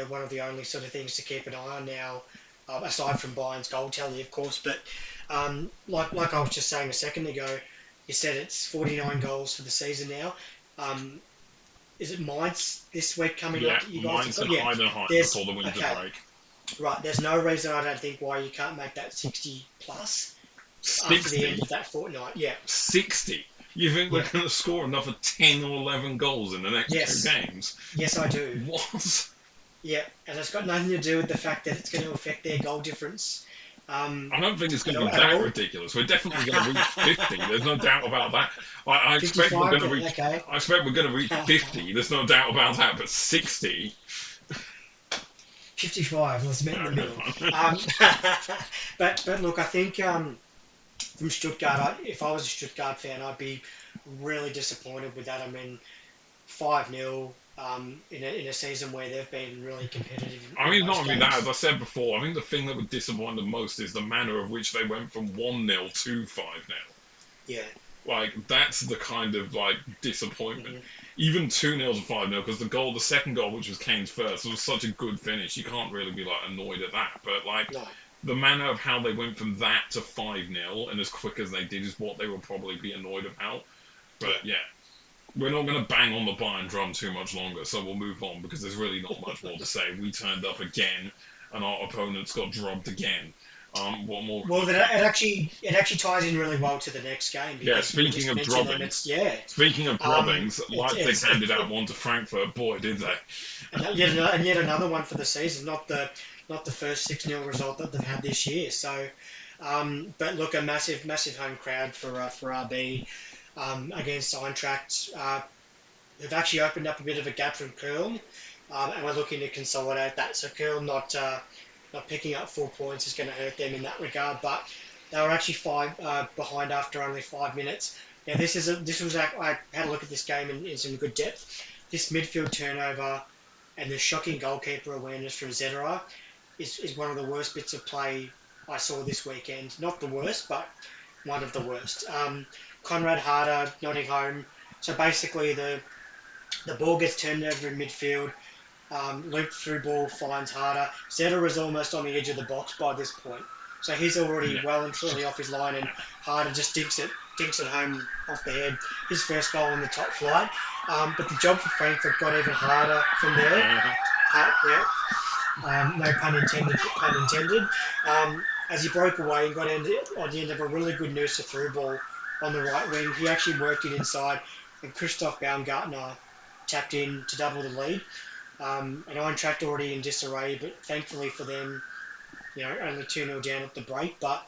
one of the only sort of things to keep an eye on now, aside from Bayern's goal tally, of course. But like I was just saying a second ago, you said it's 49 goals for the season now. Um, is it Mainz this week coming up Yeah, that you guys have Mainz got? and Yeah, Heidenheim there's before the winter okay. break. Right, there's no reason I don't think why you can't make that 60 plus after the end 60? of that fortnight. Yeah, 60? You think we're yeah, going to score another 10 or 11 goals in the next two yes, games? yes, I do. What? Yeah, and it's got nothing to do with the fact that it's going to affect their goal difference I don't think it's going to be at that all. ridiculous. We're definitely going to reach 50. There's no doubt about that. I expect we're 55 going to then, reach. okay. I expect we're going to reach 50. There's no doubt about that. But 60. 55, let's meet in the middle. Um, but look, I think from Stuttgart, if I was a Stuttgart fan, I'd be really disappointed with that. I mean, 5-0 in a season where they've been really competitive I in mean, not most only that, as games. I said before, I think the thing that would disappoint the most is the manner of which they went from 1-0 to 5-0. Yeah. Like that's the kind of like disappointment. Hmm. Even 2-0 to 5-0 because the second goal, which was Kane's first, was such a good finish. You can't really be like annoyed at that. But like No. the manner of how they went from that to 5-0 and as quick as they did is what they would probably be annoyed about. Yeah. But yeah, we're not going to bang on the Bayern drum too much longer, so we'll move on because there's really not much more to say. We turned up again, and our opponents got drubbed again. What more can Well, you then say? it actually ties in really well to the next game Yeah, because we speaking just of mentioned them. drubbing, It's yeah. speaking of drubbings, It's Leipzig it's handed it, out one to Frankfurt. Boy, did they! and yet another one for the season. Not the first 6-0 result that they've had this year. So, but look, a massive home crowd for RB against Eintracht. They've actually opened up a bit of a gap from Köln, and we're looking to consolidate that. So Köln not picking up 4 points is going to hurt them in that regard. But they were actually five behind after only 5 minutes. Now I had a look at this game in some good depth. This midfield turnover and the shocking goalkeeper awareness from Zedera is one of the worst bits of play I saw this weekend. Not the worst, but one of the worst. Conrad Harder nodding home. So basically, the ball gets turned over in midfield. Looped through ball finds Harder. Zeta is almost on the edge of the box by this point. So he's already Yeah, well and truly off his line, and Harder just dinks it home off the head. His first goal on the top flight. But the job for Frankfurt got even harder from there. Yeah, no pun intended. Pun intended. As he broke away and got on the end of a really good Noosa through ball on the right wing, he actually worked it inside, and Christoph Baumgartner tapped in to double the lead. And Eintracht already in disarray, but thankfully for them, only 2-0 down at the break. But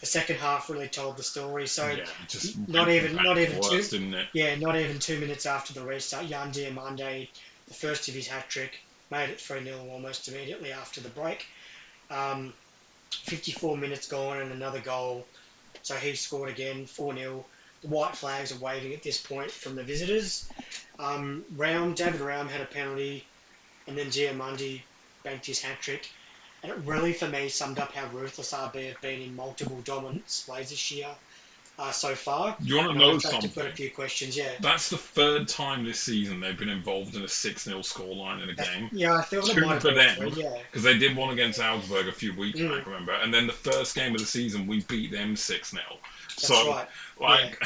the second half really told the story. So yeah, it just not went from even bad not to even two worse, didn't it? yeah not even 2 minutes after the restart, Jan Diamande, the first of his hat trick, made it 3-0 almost immediately after the break. 54 minutes gone and another goal. So he scored again, 4-0. The white flags are waving at this point from the visitors. David Raum had a penalty, and then Giamondi banked his hat trick. And it really, for me, summed up how ruthless RB have been in multiple dominant ways this year so far. You want to And know Eintracht have got a something? few questions, yeah. That's the third time this season they've been involved in a 6-0 scoreline in a game. Yeah, I feel it might Two have for been them, three, yeah. because they did one against Augsburg a few weeks Mm, back, remember? And then the first game of the season, we beat them 6-0. that's So, right. Yeah. like,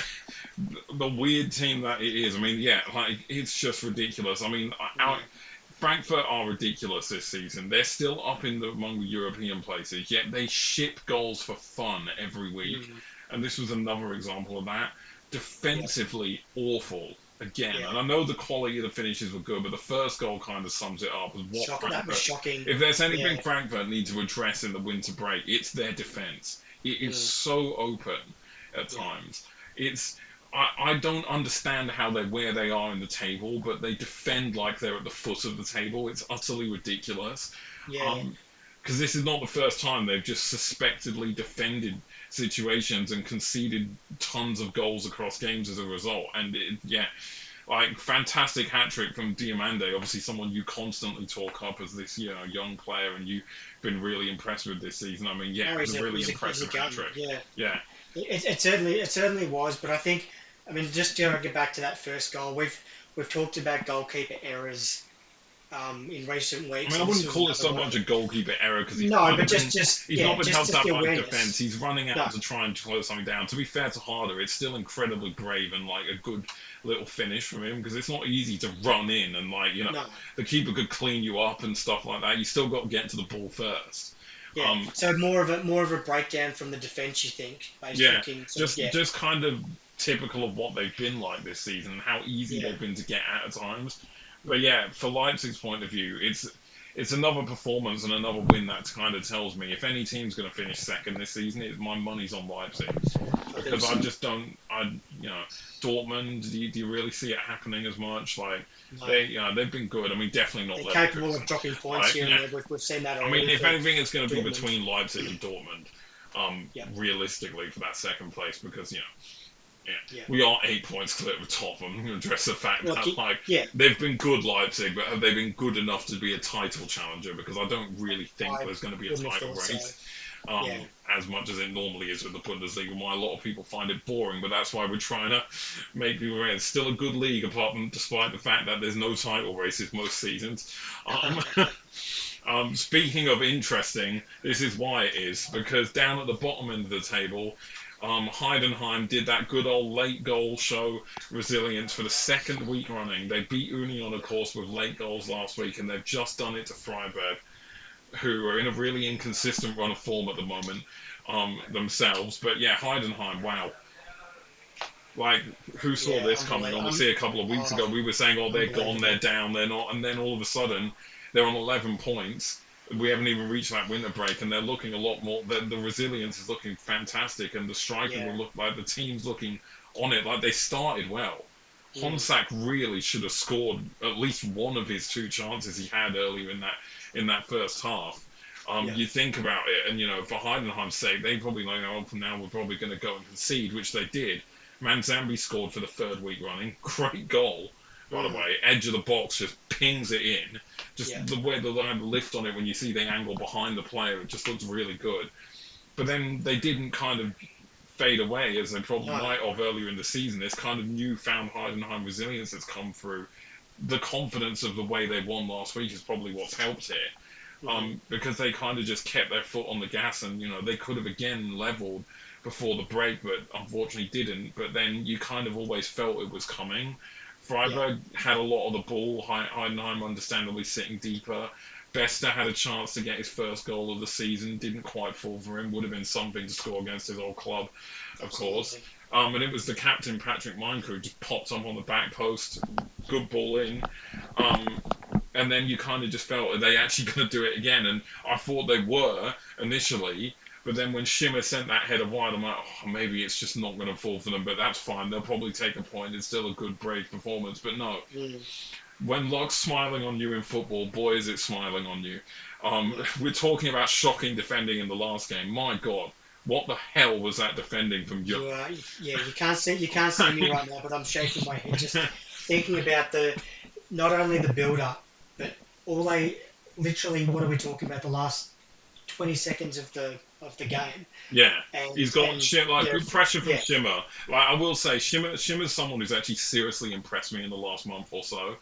the weird team that it is, I mean, yeah, like, it's just ridiculous. I mean, Mm, Frankfurt are ridiculous this season. They're still up among the European places, yet they ship goals for fun every week. mm, And this was another example of that. yep. Defensively awful again. Yeah. And I know the quality of the finishes were good, but the first goal kind of sums it up as what That was Frankfurt. shocking. If there's anything Yeah. Frankfurt need to address in the winter break, it's their defence. It is Mm, so open at yeah. times. It's I don't understand how they're where they are in the table, but they defend like they're at the foot of the table. It's utterly ridiculous. Yeah. Um, because this is not the first time they've just suspectedly defended situations and conceded tons of goals across games as a result. And yeah, like fantastic hat trick from Diamande, obviously someone you constantly talk up as this young player, and you've been really impressed with this season. I mean, yeah, No, it was a really he's a impressive hat gun. trick. Yeah. Yeah, It certainly was, but I mean, just to get back to that first goal, we've talked about goalkeeper errors in recent I weeks, mean, I and this wouldn't was call it another so one of much a them. goalkeeper error because No, but he's not been helped just out the by the defence. awareness. He's running No, out to try and close something down. To be fair to Harder, it's still incredibly brave and like a good little finish from him because it's not easy to run in and no. the keeper could clean you up and stuff like that. You still got to get to the ball first. Yeah, Um, so more of a breakdown from the defence, you think, based yeah, looking sort of just kind of typical of what they've been like this season and how easy yeah, they've been to get at times. But mm, yeah, for Leipzig's point of view, it's another performance and another win that kind of tells me if any team's going to finish second this season, my money's on Leipzig I think because I so. just don't. Dortmund. Do you really see it happening as much? Like No, they've been good. I mean, definitely not they're capable of Leverkusen. dropping points Like here and there. We've seen that I mean, already if for anything, it's going to be Dortmund. between Leipzig and Dortmund. Yeah, Realistically, for that second place, because yeah, yeah. we are 8 points clear of the top. I'm going to address the fact Look, that like yeah, they've been good Leipzig, but have they been good enough to be a title challenger? Because I don't really think I there's going to be a wouldn't have title thought so. race Yeah, as much as it normally is with the Bundesliga. Why a lot of people find it boring, but that's why we're trying to make people aware it's still a good league, apart from despite the fact that there's no title races most seasons. Um, Speaking of interesting, this is why it is because down at the bottom end of the table, Heidenheim did that good old late goal show resilience for the second week running. They beat Union, of course, with late goals last week, and they've just done it to Freiburg, who are in a really inconsistent run of form at the moment themselves. But yeah, Heidenheim, wow. Like, who saw yeah, this coming? Honestly, a couple of weeks oh, ago, we were saying, oh, they're gone, they're unbelievable. down, they're not. And then all of a sudden, they're on 11 points. We haven't even reached that winter break, and they're looking a lot more. The resilience is looking fantastic, and the striker Yeah, will look like the team's looking on it. Like, they started well. mm, Honsak really should have scored at least one of his two chances he had earlier in that first half. yeah, You think about it, and for Heidenheim's sake, they probably know oh, from now we're probably going to go and concede, which they did. Manzambi scored for the third week running. Great goal, by the mm, way. Edge of the box just pings it in. yeah, Just the way they have the lift on it when you see the angle behind the player, it just looks really good. But then they didn't kind of fade away as they probably no, might have earlier in the season. This kind of newfound Heidenheim resilience that's come through. The confidence of the way they won last week is probably what's helped here mm, because they kind of just kept their foot on the gas and they could have again leveled before the break but unfortunately didn't, but then you kind of always felt it was coming. yeah, Freiburg had a lot of the ball, Heidenheim understandably sitting deeper. Bester had a chance to get his first goal of the season, didn't quite fall for him, would have been something to score against his old club, of course. absolutely. And it was the captain, Patrick Meinke, who just popped up on the back post, good ball in. Um, and then you kind of just felt, are they actually going to do it again? And I thought they were initially, but then when Schimmer sent that header wide, I'm like, oh, maybe it's just not going to fall for them, but that's fine. They'll probably take a point. It's still a good, brave performance. But no, Mm, when luck's smiling on you in football, boy, is it smiling on you. yeah. We're talking about shocking defending in the last game. My God, what the hell was that defending from Young? Yeah, you can't see me right now, but I'm shaking my head just thinking about the not only the build up, but all they literally what are we talking about the last 20 seconds of the game Yeah, he's got and like yeah good pressure from yeah Shimmer. Like I will say, Shimmer's someone who's actually seriously impressed me in the last month or so,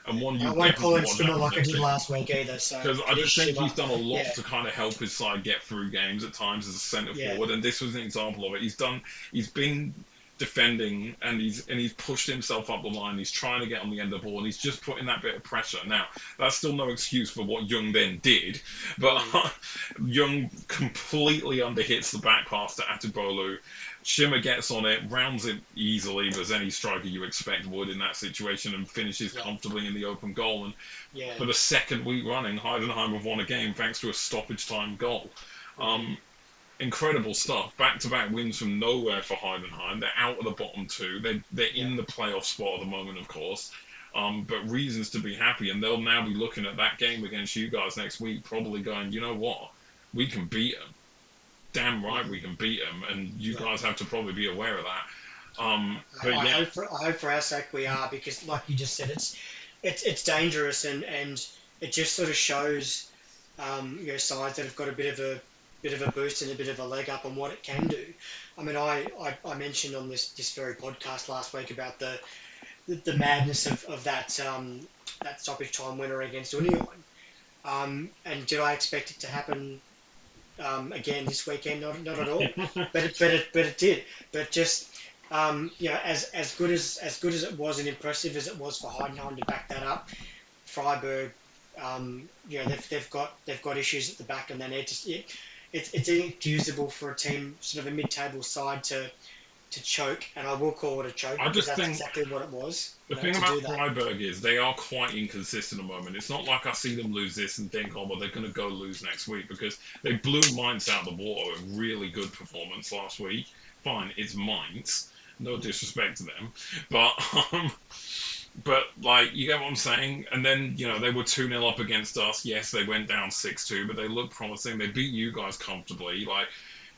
and one I you won't call definitely him want to Shimmer have on like I their did team. last week either. So Because I it is just think Shimmer. he's done a lot Yeah, to kind of help his side get through games at times as a centre yeah, forward, and this was an example of it. He's been defending and he's pushed himself up the line. He's trying to get on the end of the ball, and he's just putting that bit of pressure. Now that's still no excuse for what Young then did, but mm, Young completely underhits the back pass to Atubolu. Shimmer gets on it, rounds it easily, as any striker you expect would in that situation, and finishes yeah, comfortably in the open goal. And yeah, for the second week running, Heidenheim have won a game thanks to a stoppage time goal. mm, Um, Incredible stuff. Back to back wins from nowhere for Heidenheim. They're out of the bottom two. They're yeah, in the playoff spot at the moment, of course. But reasons to be happy, and they'll now be looking at that game against you guys next week, probably going, you know what, we can beat them. Damn right, mm, we can beat them, and you yeah. guys have to probably be aware of that. But I yeah, hope for our sake we are because, like you just said, it's dangerous and it just sort of shows sides that have got a bit of a boost and a bit of a leg up on what it can do. I mean, I mentioned on this very podcast last week about the madness of that stoppage time winner against Union. And did I expect it to happen again this weekend? Not at all. But it did. But just as good as it was and impressive as it was for Heidenheim to back that up, Freiburg, they've got issues at the back, and they need to. It's inexcusable for a team, sort of a mid-table side, to choke, and I will call it a choke I because just that's think exactly what it was. the thing To about do that. Freiburg is they are quite inconsistent at the moment. It's not like I see them lose this and think, oh, well, they're going to go lose next week because they blew Mainz out of the water. A really good performance last week. Fine, it's Mainz. No disrespect to them, but but like you get what I'm saying. And then they were 2-0 up against us. Yes, they went down 6-2, but they look promising. They beat you guys comfortably. Like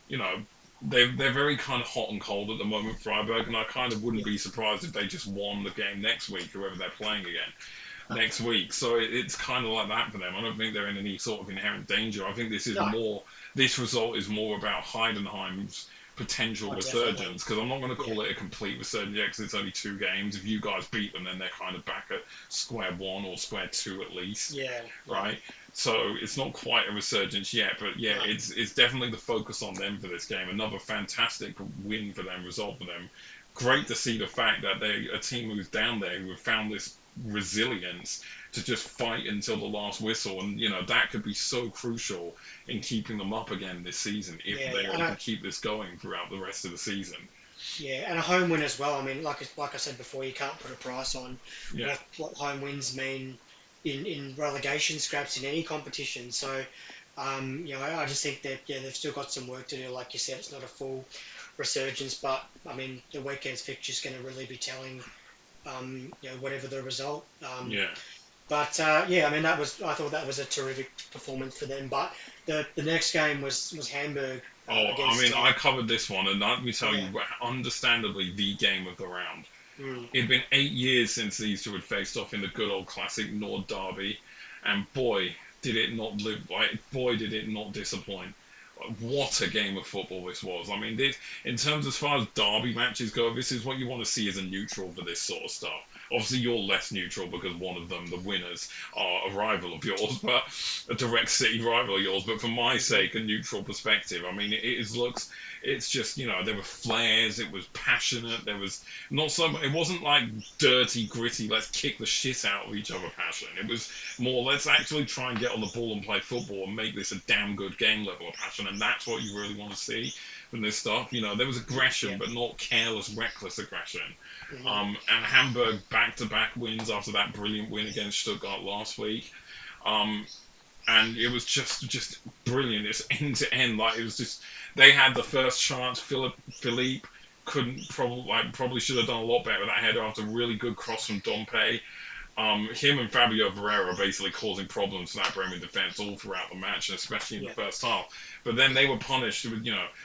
you know, they're very kind of hot and cold at the moment, Freiburg, and I kind of wouldn't Yeah. be surprised if they just won the game next week, whoever they're playing again next week. So it's kind of like that for them. I don't think they're in any sort of inherent danger. I think No. this result is more about Heidenheim's potential Oh, definitely. resurgence, because I'm not going to Yeah. call it a complete resurgence because it's only 2 games. If you guys beat them, then they're kind of back at square one or square two at least, Yeah. Yeah. right? So it's not quite a resurgence yet, but yeah, No. it's definitely the focus on them for this game. Another fantastic win for them, result for them. Great to see the fact that they're a team who's down there who have found this resilience to just fight until the last whistle, and that could be so crucial in keeping them up again this season if Yeah. they're And able to keep this going throughout the rest of the season. and a home win as well. I mean, like I said before, you can't put a price on Yeah, what home wins mean in relegation scraps in any competition. So, I just think that they've still got some work to do. Like you said, it's not a full resurgence, but I mean, the weekend's fixture is going to really be telling. Whatever the result. yeah. But I mean, I thought that was a terrific performance for them. But the next game was Hamburg Oh, I against mean, I covered this one, and let me tell yeah. you, understandably, the game of the round. Mm, It'd been 8 years since these two had faced off in the good old classic Nord Derby, and boy, did it not live like boy did it not disappoint. What a game of football this was. I mean, in terms as far as derby matches go, this is what you want to see as a neutral for this sort of stuff. Obviously, you're less neutral because one of them, the winners, are a rival of yours, but a direct city rival of yours. But for my mhm. sake, a neutral perspective, I mean, it's just, there were flares, it was passionate, there was not so much, it wasn't like dirty, gritty, let's kick the shit out of each other passion. It was more, let's actually try and get on the ball and play football and make this a damn good game level of passion, and that's what you really want to see from this stuff. There was aggression, Yeah. but not careless, reckless aggression. Hmm. And Hamburg back-to-back wins after that brilliant win against Stuttgart last week. Um, and it was just brilliant. It's end to end. Like it was just they had the first chance. Philippe couldn't probably should have done a lot better with that header after a really good cross from Dompe. Him and Fabio Vieira are basically causing problems for that Bremen defence all throughout the match, and especially in the Yeah. first half. But then they were punished.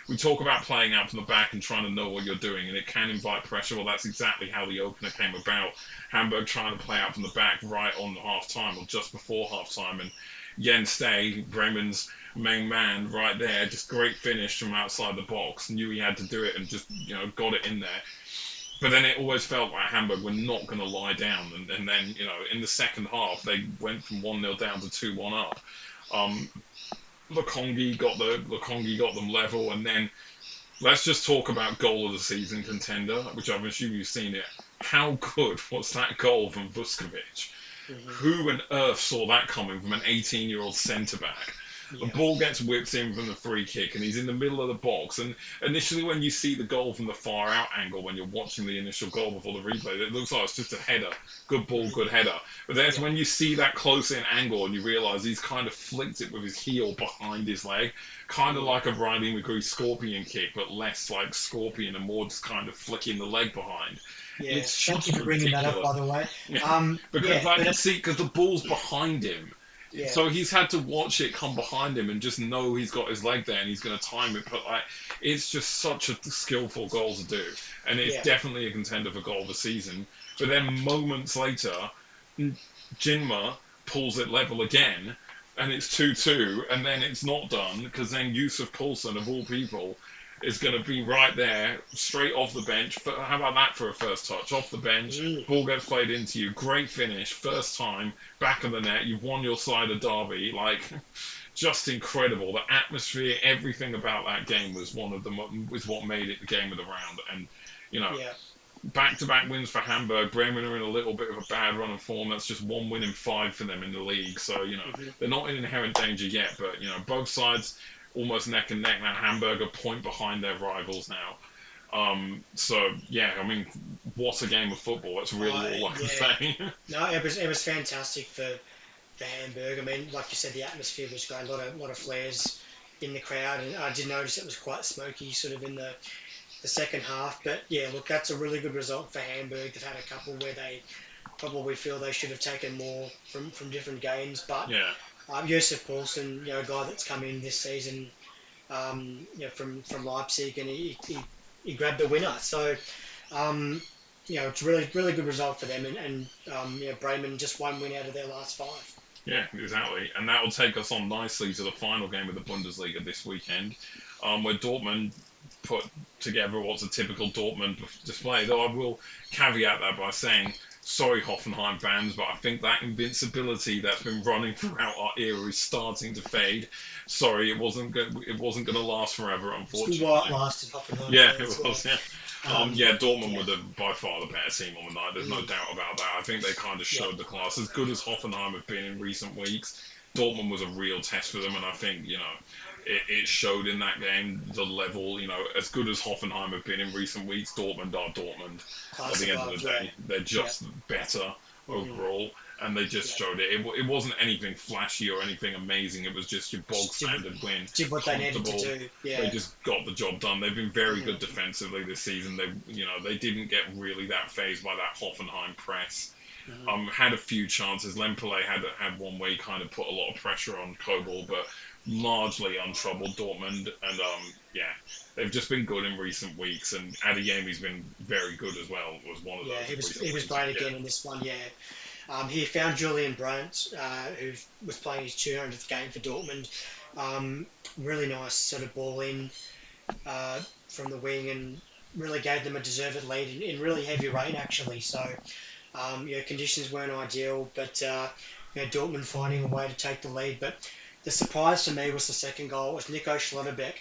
We talk about playing out from the back and trying to know what you're doing, and it can invite pressure. Well, that's exactly how the opener came about. Hamburg trying to play out from the back right on half time or just before half time, and Jens Stay, Bremen's main man, right there, just great finish from outside the box. Knew he had to do it and just got it in there. But then it always felt like Hamburg were not going to lie down, and then in the second half they went from 1-0 down to 2-1 up. Um, Lokongi got them level, and then let's just talk about goal of the season contender, which I'm assuming you've seen it. How good was that goal from Vuskovic? Hmm. Who on earth saw that coming from an 18-year-old centre back? The Yeah. ball gets whipped in from the free kick, and he's in the middle of the box. And initially, when you see the goal from the far out angle, when you're watching the initial goal before the replay, it looks like it's just a header. Good ball, Hmm. good header. But then it's Yeah. when you see that close in angle and you realise he's kind of flicked it with his heel behind his leg, kind of Mm. like a Riley McGree scorpion kick, but less like scorpion and more just kind of flicking the leg behind. Yeah. It's Thank you just for bringing that up, ridiculous. by the way. Because Yeah. like But you see, because the ball's behind him, yeah. so he's had to watch it come behind him and just know he's got his leg there and he's going to time it. But like, it's just such a skillful goal to do, and it's Yeah. definitely a contender for goal of the season. But then moments later, Jinma pulls it level again, and it's 2-2, and then it's not done because then Yusuf Poulsen of all people is going to be right there, straight off the bench. But how about that for a first touch? Off the bench, Mm, ball gets played into you. Great finish, first time, back of the net. You've won your side of derby. Like, just incredible. The atmosphere, everything about that game was was what made it the game of the round. And you know, yeah. back-to-back wins for Hamburg. Bremen are in a little bit of a bad run of form. That's just one win in five for them in the league. So Hmm. they're not in inherent danger yet. But both sides almost neck and neck now. Hamburg are point behind their rivals now. So yeah, I mean, what a game of football. That's really all I can Yeah. say. No, it was fantastic for Hamburg. I mean, like you said, the atmosphere was great. A lot of flares in the crowd, and I did notice it was quite smoky, sort of in the second half. But yeah, look, that's a really good result for Hamburg. They've had a couple where they probably feel they should have taken more from different games. But Yeah, Josef Paulsen, a guy that's come in this season, from Leipzig, and he grabbed the winner. So it's really really good result for them, and Bremen just one win out of their last five. yeah, exactly. And that will take us on nicely to the final game of the Bundesliga this weekend, where Dortmund put together what's a typical Dortmund display. Though I will caveat that by saying, sorry, Hoffenheim fans, but I think that invincibility that's been running throughout our era is starting to fade. Sorry, it wasn't going to last forever, Still white unfortunately. lasted Hoffenheim Yeah, fans, it yeah. was. Yeah. Um, Yeah, Dortmund yeah, were by far the better team on the night. There's no mm, doubt about that. I think they kind of yeah, showed the class. As good as Hoffenheim have been in recent weeks, Dortmund was a real test for them, and I think it showed in that game the level. As good as Hoffenheim have been in recent weeks, Dortmund are Dortmand. At class the end of above, the yeah, day, they're yeah, just better hmm overall, and they just yeah. showed it. It wasn't anything flashy or anything amazing. It was just your bog Just standard win, did what they needed to comfortable. do, They yeah. just got the job done. They've been very good Hmm. defensively this season. They didn't get really that phased by that Hoffenheim press. Hmm. Had a few chances. Lempele had one where he kind of put a lot of pressure on Kobel, but largely untroubled Dortmund. And yeah, they've just been good in recent weeks. And Adeyemi's been very good as well. Was one of Yeah, those he in was recent he was weeks. great Yeah, again in this one. Yeah, he found Julian Brandt, who was playing his 200th game for Dortmund. Really nice sort of ball in from the wing, and really gave them a deserved lead in really heavy rain actually. So conditions weren't ideal, but Dortmund finding a way to take the lead. But the surprise to me was the second goal. It was Nico Schlotterbeck,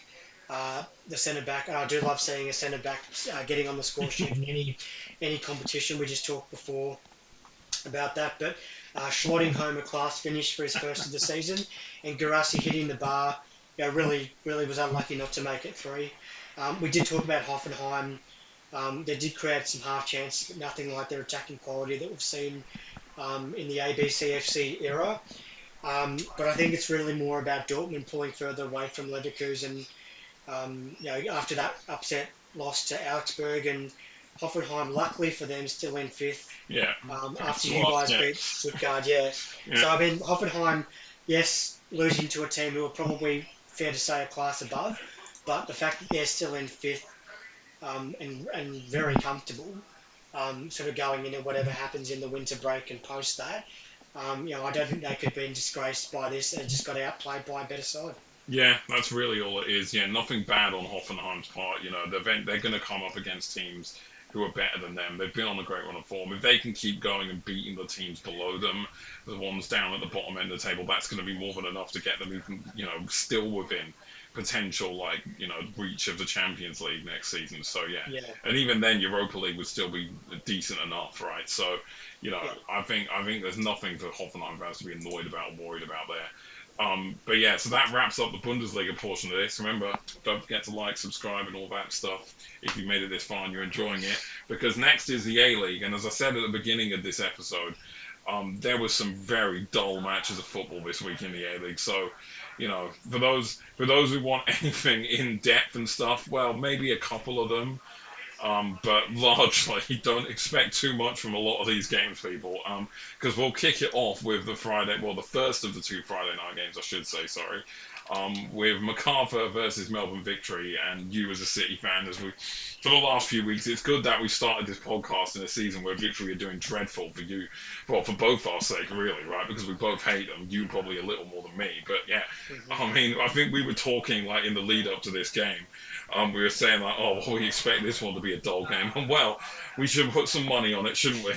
the centre back, and I do love seeing a centre back getting on the score sheet in any competition. We just talked before about that, but slotting home a class finish for his first of the season, and Garassi hitting the bar. Really, really was unlucky not to make it three. We did talk about Hoffenheim. They did create some half chances, but nothing like their attacking quality that we've seen in the ABCFC era. But I think it's really more about Dortmund pulling further away from Leverkusen. After that upset loss to Augsburg, and Hoffenheim, luckily for them, still in fifth yeah. after Thanks a you lot. guys Yeah, beat Stuttgart. Yeah. yeah. So I mean, Hoffenheim, yes, losing to a team who are probably fair to say a class above, but the fact that they're still in fifth, and very comfortable, sort of going into whatever happens in the winter break and post that. I don't think they could be disgraced by this. They just got outplayed by a better side. Yeah, that's really all it is. Yeah, nothing bad on Hoffenheim's part. They're going to come up against teams who are better than them. They've been on a great run of form. If they can keep going and beating the teams below them, the ones down at the bottom end of the table, that's going to be more than enough to get them even, still within potential, like, reach of the Champions League next season. So yeah, Yeah, and even then, Europa League would still be decent enough, right? So, yeah, I think there's nothing for Hoffenheim fans to be annoyed about or worried about there. But yeah, so that wraps up the Bundesliga portion of this. Remember, don't forget to like, subscribe, and all that stuff if you made it this far and you're enjoying it. Because next is the A-League, and as I said at the beginning of this episode, there was some very dull matches of football this week in the A-League. So, for those who want anything in depth and stuff, well, maybe a couple of them. But largely, don't expect too much from a lot of these games, people. Because we'll kick it off with the Friday, well, the first of the two Friday night games, I should say, sorry. with MacArthur versus Melbourne Victory, and you as a City fan, as we for the last few weeks, it's good that we started this podcast in a season where Victory are doing dreadful for you, well, for both our sake, really, right? Because we both hate them. You probably a little more than me, but yeah, Mhm. I mean, I think we were talking like in the lead up to this game. We were saying like, oh, well, we expect this one to be a dull game. And well, we should put some money on it, shouldn't we?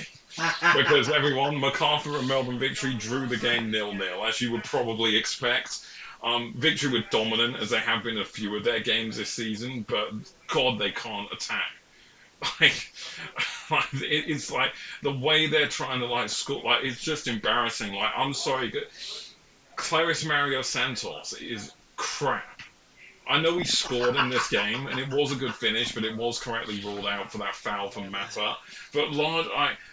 Because everyone, MacArthur and Melbourne Victory drew the game 0-0, as you would probably expect. Victory were dominant, as they have been a few of their games this season, but God, they can't attack. Like, it's like the way they're trying to like score, like it's just embarrassing. Like, I'm sorry, Clarice Mario Santos is crap. I know he scored in this game, and it was a good finish, but it was correctly ruled out for that foul from Mata. But Lord,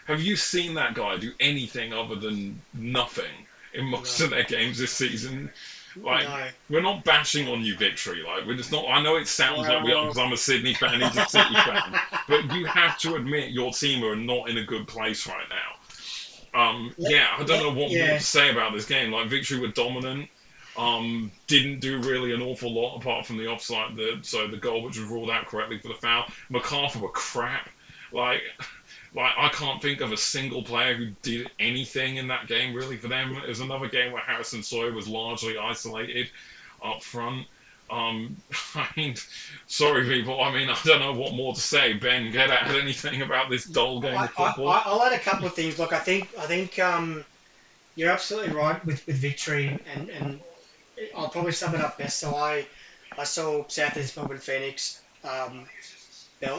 have you seen that guy do anything other than nothing in most No, of their games this season? Like, no. we're not bashing on you, Victory. Like, we're just not. I know it sounds like we are Well, because I'm a Sydney fan. He's a City fan, but you have to admit your team are not in a good place right now. Yeah, I don't know what more yeah. to say about this game. Like, Victory were dominant. Didn't do really an awful lot apart from the offside, so the goal which was ruled out correctly for the foul. MacArthur were crap. Like, like I can't think of a single player who did anything in that game really for them. It was another game where Harrison Sawyer was largely isolated up front. I mean, sorry people. I mean, I don't know what more to say. Ben, get at anything about this dull game of football? I'll add a couple of things. Look, I think you're absolutely right with victory, and I'll probably sum it up best. So I saw South East Melbourne Phoenix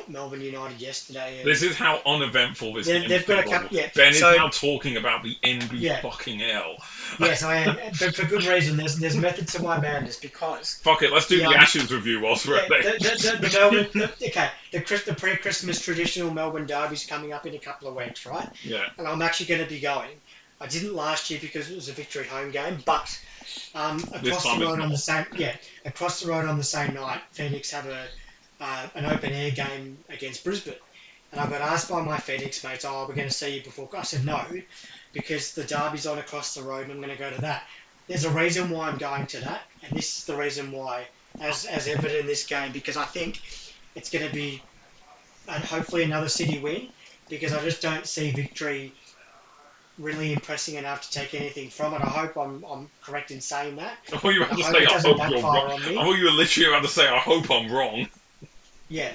Melbourne United yesterday, This and is how uneventful this game they've got a football was. couple. Yeah, Ben is so now talking about the NB yeah, fucking L. yes, I am, but for good reason. There's method to my madness because Fuck it, let's do the the Ashes review whilst we're yeah at there. the Melbourne okay the pre-Christmas traditional Melbourne derby's coming up in a couple of weeks, right? Yeah. And I'm actually going to be going. I didn't last year because it was a victory home game, but This across the time it's road on not. the same across the road on the same night, Phoenix have an open air game against Brisbane. And I got asked by my Phoenix mates, "Oh, we're going to see you before." I said no, because the derby's on across the road, and I'm going to go to that. There's a reason why I'm going to that, and this is the reason why, as evident in this game, because I think it's going to be, and hopefully another City win, because I just don't see victory really impressing enough to take anything from it. I hope I'm correct in saying that, I thought you were and about I to hope say, it I doesn't hope you're wrong. backfire on I me. thought you were literally about to say, I hope I'm wrong. Yeah.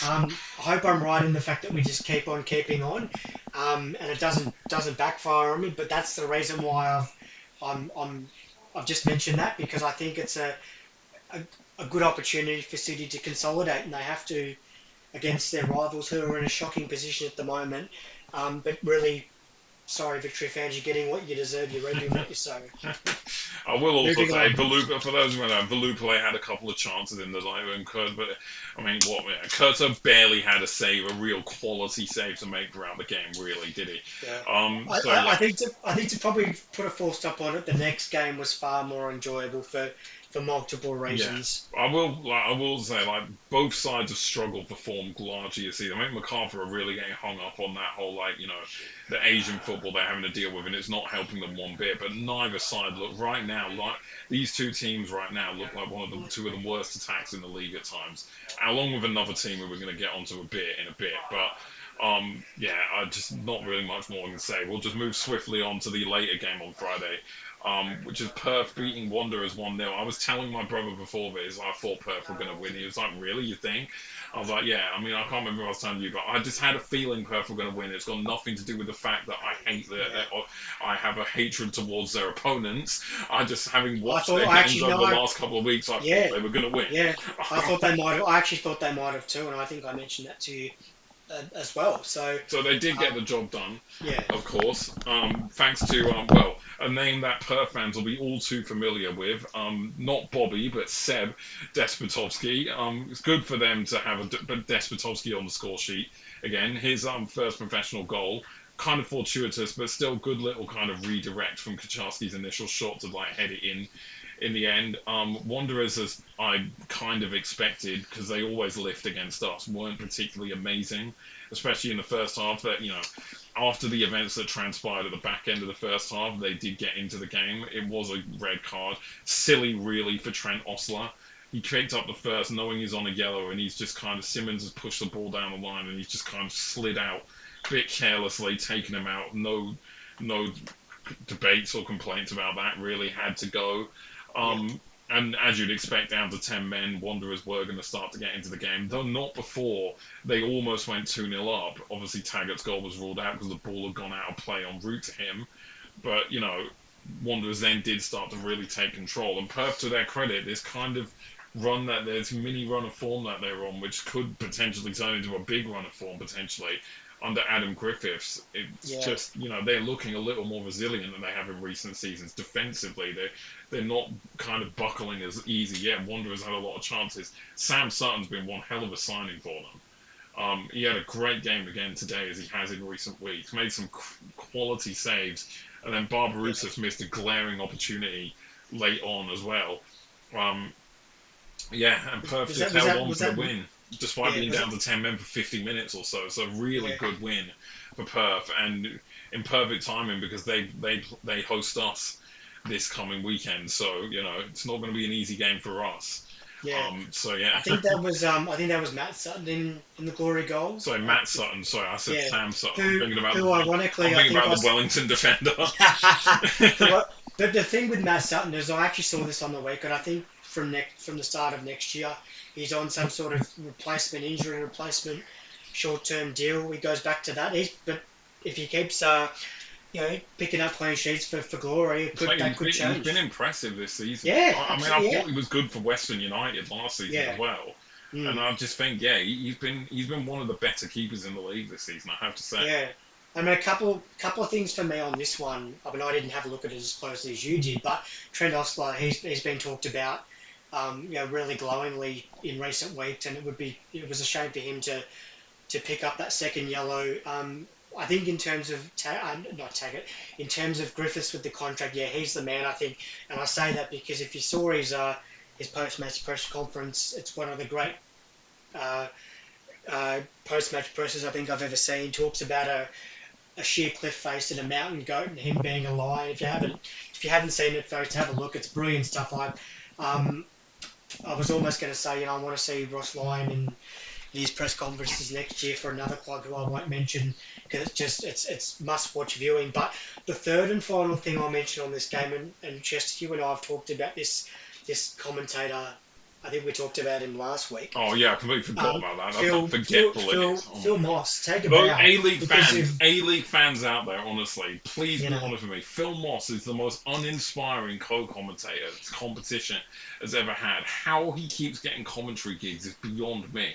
I hope I'm right in the fact that we just keep on keeping on, and it doesn't backfire on me. But that's the reason why I've just mentioned that, because I think it's a, a good opportunity for City to consolidate, and they have to against their rivals who are in a shocking position at the moment. But really, sorry, Victory fans, you're getting what you deserve. You're reaping what you sow. I will also Moving say, on. Valupa, for those who don't know, Valupa had a couple of chances in the night when Kurt, but I mean, what? Kurta barely had a save, a real quality save to make throughout the game, really, did he? Yeah. So yeah, I think to probably put a full stop on it, the next game was far more enjoyable for multiple yeah. reasons. I will say, like, both sides have struggled to form largely this season. I think MacArthur are really getting hung up on that whole, like, the Asian football they're having to deal with, and it's not helping them one bit. But neither side look right now like these two teams right now look like one of the two of the worst attacks in the league at times, along with another team who we're going to get onto in a bit. But yeah, I just not really much more I can say. We'll just move swiftly on to the later game on Friday, which is Perth beating Wanderers 1-0. I was telling my brother before this, I thought Perth were going to win. He was like, really, you think? I was like, yeah, I mean, I can't remember what I was telling you, but I just had a feeling Perth were going to win. It's got nothing to do with the fact that I hate Yeah. or I have a hatred towards their opponents. I just, having I watched thought their I games actually over no. the last couple of weeks, I thought Yeah. they were going to win. Yeah. I thought they might have. I actually thought they might have too, and I think I mentioned that to you as well. So So they did get um, the job done, yeah. of course, thanks to well, a name that Perth fans will be all too familiar with. Not Bobby, but Seb Despotovsky. It's good for them to have a Despotovsky on the score sheet again. His first professional goal, kind of fortuitous, but still good little kind of redirect from Kaczarski's initial shot to like head it in the end. Wanderers, as I kind of expected, because they always lift against us, weren't particularly amazing, especially in the first half. But after the events that transpired at the back end of the first half, they did get into the game. It was a red card. Silly, really, for Trent Osler. He picked up the first, knowing he's on a yellow, and he's just kind of Simmons has pushed the ball down the line, and he's just kind of slid out, a bit carelessly, taking him out. No debates or complaints about that. Really had to go. Yeah. And as you'd expect, down to 10 men, Wanderers were going to start to get into the game, though not before they almost went 2-0 up. Obviously, Taggart's goal was ruled out because the ball had gone out of play en route to him. But, Wanderers then did start to really take control. And Perth, to their credit, this kind of there's mini run of form that they're on, which could potentially turn into a big run of form, potentially, under Adam Griffiths. It's just, they're looking a little more resilient than they have in recent seasons. Defensively, they're not kind of buckling as easy. Yeah, Wanderers had a lot of chances. Sam Sutton's been one hell of a signing for them. He had a great game again today, as he has in recent weeks. Made some quality saves, and then Barbarouses missed a glaring opportunity late on as well. And Perth just held on for the win, despite being down to 10 men for 50 minutes or so. It's a really good win for Perth, and in perfect timing because they host us this coming weekend. So it's not going to be an easy game for us. Yeah. I think that was Matt Sutton in the glory goal. Sorry, Matt Sutton. Sorry, I said Sam Sutton. I'm thinking about the Wellington defender. But the thing with Matt Sutton is, I actually saw this on the week, and I think from the start of next year, he's on some sort of injury replacement, short-term deal. He goes back to that. But if he keeps picking up clean sheets for glory, that could change. He's been impressive this season. Yeah, I thought he was good for Western United last season as well. And I just think, he's been one of the better keepers in the league this season, I have to say. Yeah. I mean, a couple of things for me on this one. I mean, I didn't have a look at it as closely as you did, but Trent Osler, he's been talked about, really glowingly in recent weeks, and it was a shame for him to pick up that second yellow. I think in terms of in terms of Griffiths with the contract, he's the man, I think, and I say that because if you saw his post-match press conference, it's one of the great post-match presses I think I've ever seen. He talks about a sheer cliff face and a mountain goat and him being a lion. If you haven't seen it, folks, have a look. It's brilliant stuff. I was almost going to say, I want to see Ross Lyon in his press conferences next year for another club who I won't mention because it's must-watch viewing. But the third and final thing I'll mention on this game, and Chester, you and I have talked about this commentator. I think we talked about him last week. Oh yeah, I completely forgot about that. That's how forgetful Phil Moss, take a bow. A-League fans out there, honestly, please be honest with me. Phil Moss is the most uninspiring co-commentator this competition has ever had. How he keeps getting commentary gigs is beyond me.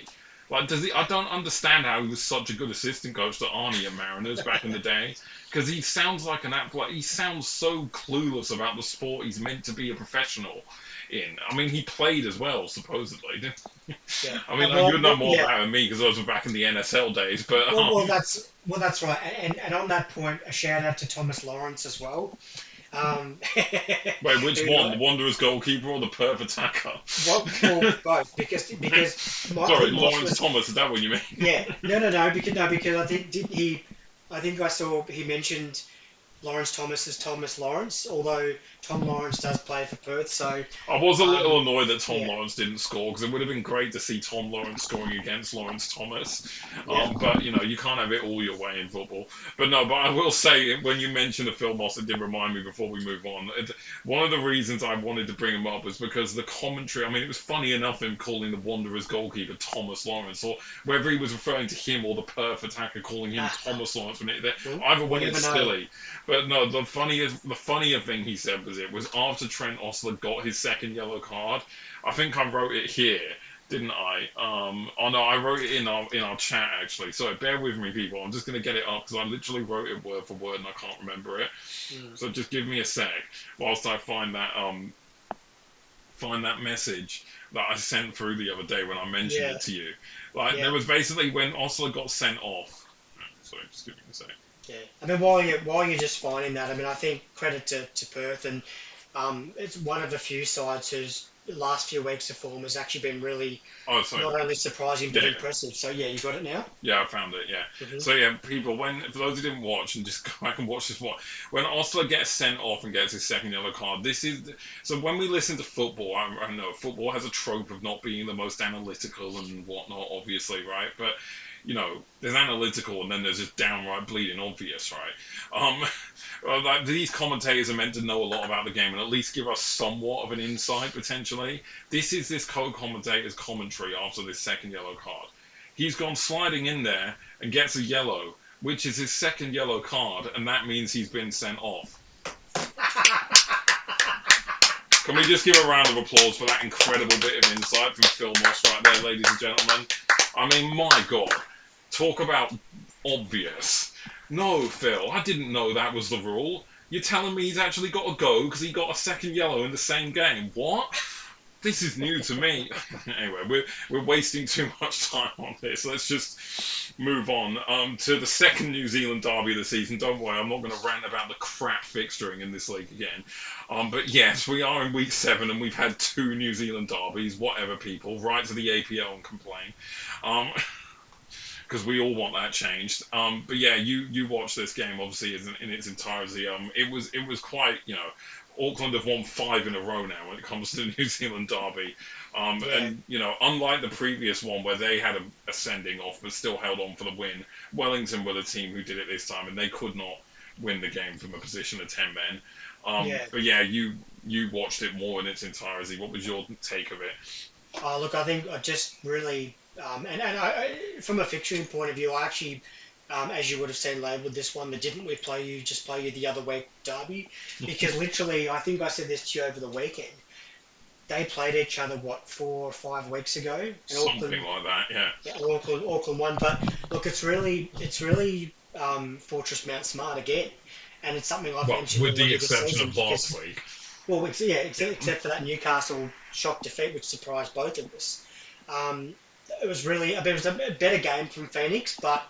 Like, I don't understand how he was such a good assistant coach to Arnie at Mariners back in the day. Because he sounds like he sounds so clueless about the sport he's meant to be a professional in. I mean, he played as well, supposedly. Yeah. I mean, you know more about it than me because I was back in the NSL days. But well, that's right. And on that point, a shout out to Thomas Lawrence as well. Wait, which one? The Wanderers goalkeeper or the Perth attacker? Well, both. Because sorry, Lawrence Thomas. Is that what you mean? Yeah. No. Because I think I saw he mentioned Lawrence Thomas as Thomas Lawrence, although Tom Lawrence does play for Perth, so... I was a little annoyed that Tom Lawrence didn't score, because it would have been great to see Tom Lawrence scoring against Lawrence Thomas. But, you can't have it all your way in football. But I will say, when you mentioned the Phil Moss, it did remind me before we move on. One of the reasons I wanted to bring him up was because the commentary, I mean, it was funny enough him calling the Wanderers goalkeeper Thomas Lawrence, or whether he was referring to him or the Perth attacker calling him Thomas Lawrence. Either way, it's silly. But no, the funnier thing he said was after Trent Osler got his second yellow card. I think I wrote it here, didn't I? I wrote it in our chat actually. So bear with me, people. I'm just gonna get it up because I literally wrote it word for word and I can't remember it. So just give me a sec whilst I find that message that I sent through the other day when I mentioned it to you. There was basically when Osler got sent off. Sorry, just give me a sec. Yeah, I mean, while you're just finding that, I mean, I think credit to Perth, and it's one of the few sides who's the last few weeks of form has actually been really Oh, sorry. not only surprising but Yeah. impressive. So yeah, you got it now. Yeah, I found it. Yeah. Hmm. So yeah, people, for those who didn't watch and just go back and watch this one, when Osler gets sent off and gets his second yellow card, this is so when we listen to football, I know football has a trope of not being the most analytical and whatnot, obviously, right? But there's analytical and then there's just downright bleeding obvious, right? Well, like, these commentators are meant to know a lot about the game and at least give us somewhat of an insight potentially. This is this co-commentator's commentary after this second yellow card. He's gone sliding in there and gets a yellow, which is his second yellow card, and that means he's been sent off. Can we just give a round of applause for that incredible bit of insight from Phil Moss right there, ladies and gentlemen? I mean, my God. Talk about obvious. No, Phil, I didn't know that was the rule. You're telling me he's actually got to go because he got a second yellow in the same game? What? This is new to me. Anyway, we're wasting too much time on this. Let's just move on to the second New Zealand derby of the season. Don't worry, I'm not going to rant about the crap fixturing in this league again. But yes, we are in week 7 and we've had 2 New Zealand derbies. Whatever, people. Write to the APL and complain. Because we all want that changed. But yeah, you watch this game obviously in its entirety. It was quite Auckland have won 5 in a row now when it comes to the New Zealand derby. Yeah. And unlike the previous one where they had a sending off but still held on for the win, Wellington were the team who did it this time and they could not win the game from a position of 10 men. Yeah. But yeah, you watched it more in its entirety. What was your take of it? Look, I think I just really, from a fixturing point of view, I actually, as you would have seen, labelled this one the "Didn't we play you? Just play you the other week" derby, because literally, I think I said this to you over the weekend. They played each other 4 or 5 weeks ago, and Something like that, yeah. Auckland won. But look, it's really Fortress Mount Smart again, and it's something I've Well, mentioned with the already this exception season of last week. well, except for that Newcastle shock defeat, which surprised both of us. It was a better game from Phoenix, but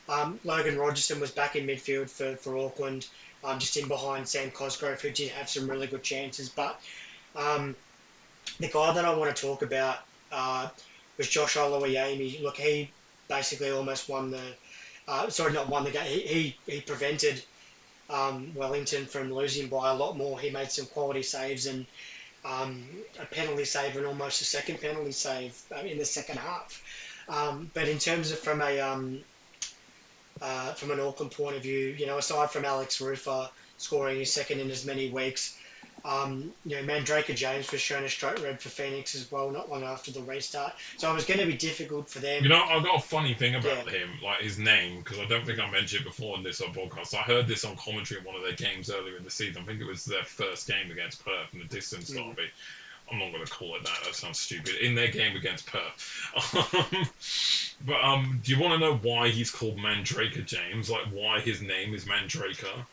Logan Rogerson was back in midfield for Auckland, just in behind Sam Cosgrove, who did have some really good chances. But the guy that I want to talk about was Josh Olowiemi. Look, he basically almost won not won the game. He prevented Wellington from losing by a lot more. He made some quality saves and a penalty save and almost a second penalty save in the second half. But in terms of from an Auckland point of view, aside from Alex Rufer scoring his second in as many weeks, Mandraker James was shown a straight red for Phoenix as well, not long after the restart. So it was going to be difficult for them. I've got a funny thing about him, like his name, because I don't think I mentioned it before in this podcast. I heard this on commentary in one of their games earlier in the season. I think it was their first game against Perth in the distance derby. I'm not going to call it that. That sounds stupid. In their game against Perth. But do you want to know why he's called Mandraker James? Like why his name is Mandraker?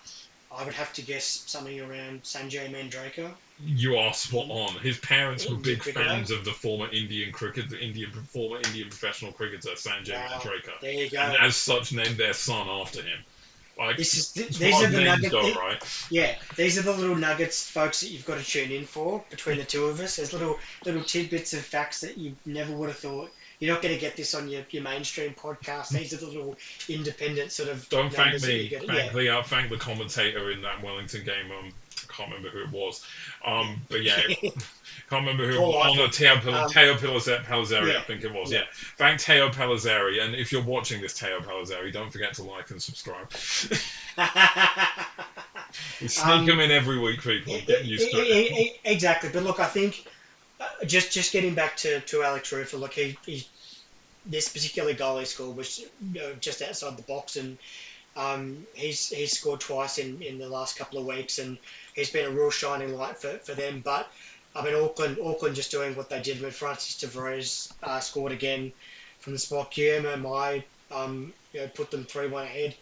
I would have to guess something around Sanjay Mandraker. You are spot on. His parents were big cricketer. fans of the former former Indian professional cricketer Sanjay Mandraker. There you go. And as such, named their son after him. Like, these are the nuggets, right? Yeah, these are the little nuggets, folks, that you've got to tune in for between the two of us. There's little tidbits of facts that you never would have thought. You're not going to get this on your mainstream podcast. These are the little independent sort of. Don't thank me. Thank the commentator in that Wellington game. I can't remember who it was. But yeah, can't remember who it was. Oh no, Teo Palazzari, yeah. I think it was. Yeah. Thank Teo Palazzari, and if you're watching this, Teo Palazzari, don't forget to like and subscribe. We sneak them in every week, people. Get used to it. Exactly, but look, I think just getting back to Alex Rufer, look, he this particular goal he scored was just outside the box, and he's scored twice in the last couple of weeks, and he's been a real shining light for them. But I mean, Auckland just doing what they did when Francis Tavares scored again from the spot. Guillermo Mai put them 3-1 ahead.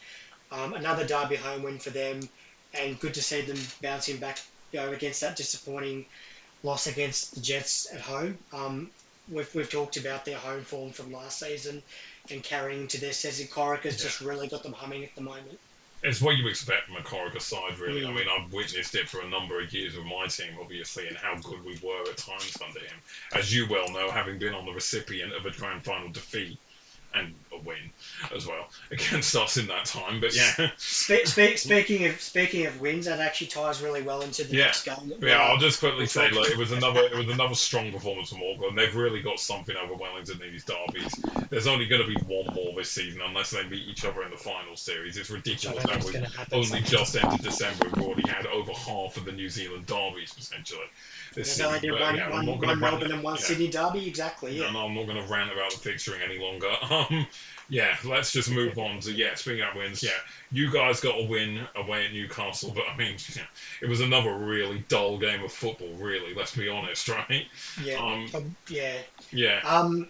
Another derby home win for them, and good to see them bouncing back against that disappointing loss against the Jets at home. We've talked about their home form from last season and carrying to their season. Corica's just really got them humming at the moment. It's what you expect from a Corica side, really. I Mm. mean, I've witnessed it for a number of years with my team, obviously, and how good we were at times under him. As you well know, having been on the recipient of a grand final defeat and a win as well against us in that time. But yeah, Speaking of wins, that actually ties really well into the yeah, next game that yeah. I'll we'll just quickly we'll say, talk. look, it was another strong performance from Auckland. They've really got something over Wellington in these derbies. There's only going to be one more this season unless they meet each other in the final series. It's Which I ridiculous don't how think is we've going to happen. only just entered December. We've already had over half of the New Zealand derbies potentially And this there's only season. been But yeah, I'm not going one to rant. Melbourne and one Yeah, Sydney derby. Exactly. no, Yeah. no, I'm not going to rant about the fixturing any longer. Yeah, let's just move on to speaking of wins, you guys got a win away at Newcastle, but I mean, it was another really dull game of football. Really, let's be honest, right? Yeah. Um, Yeah. yeah, Um.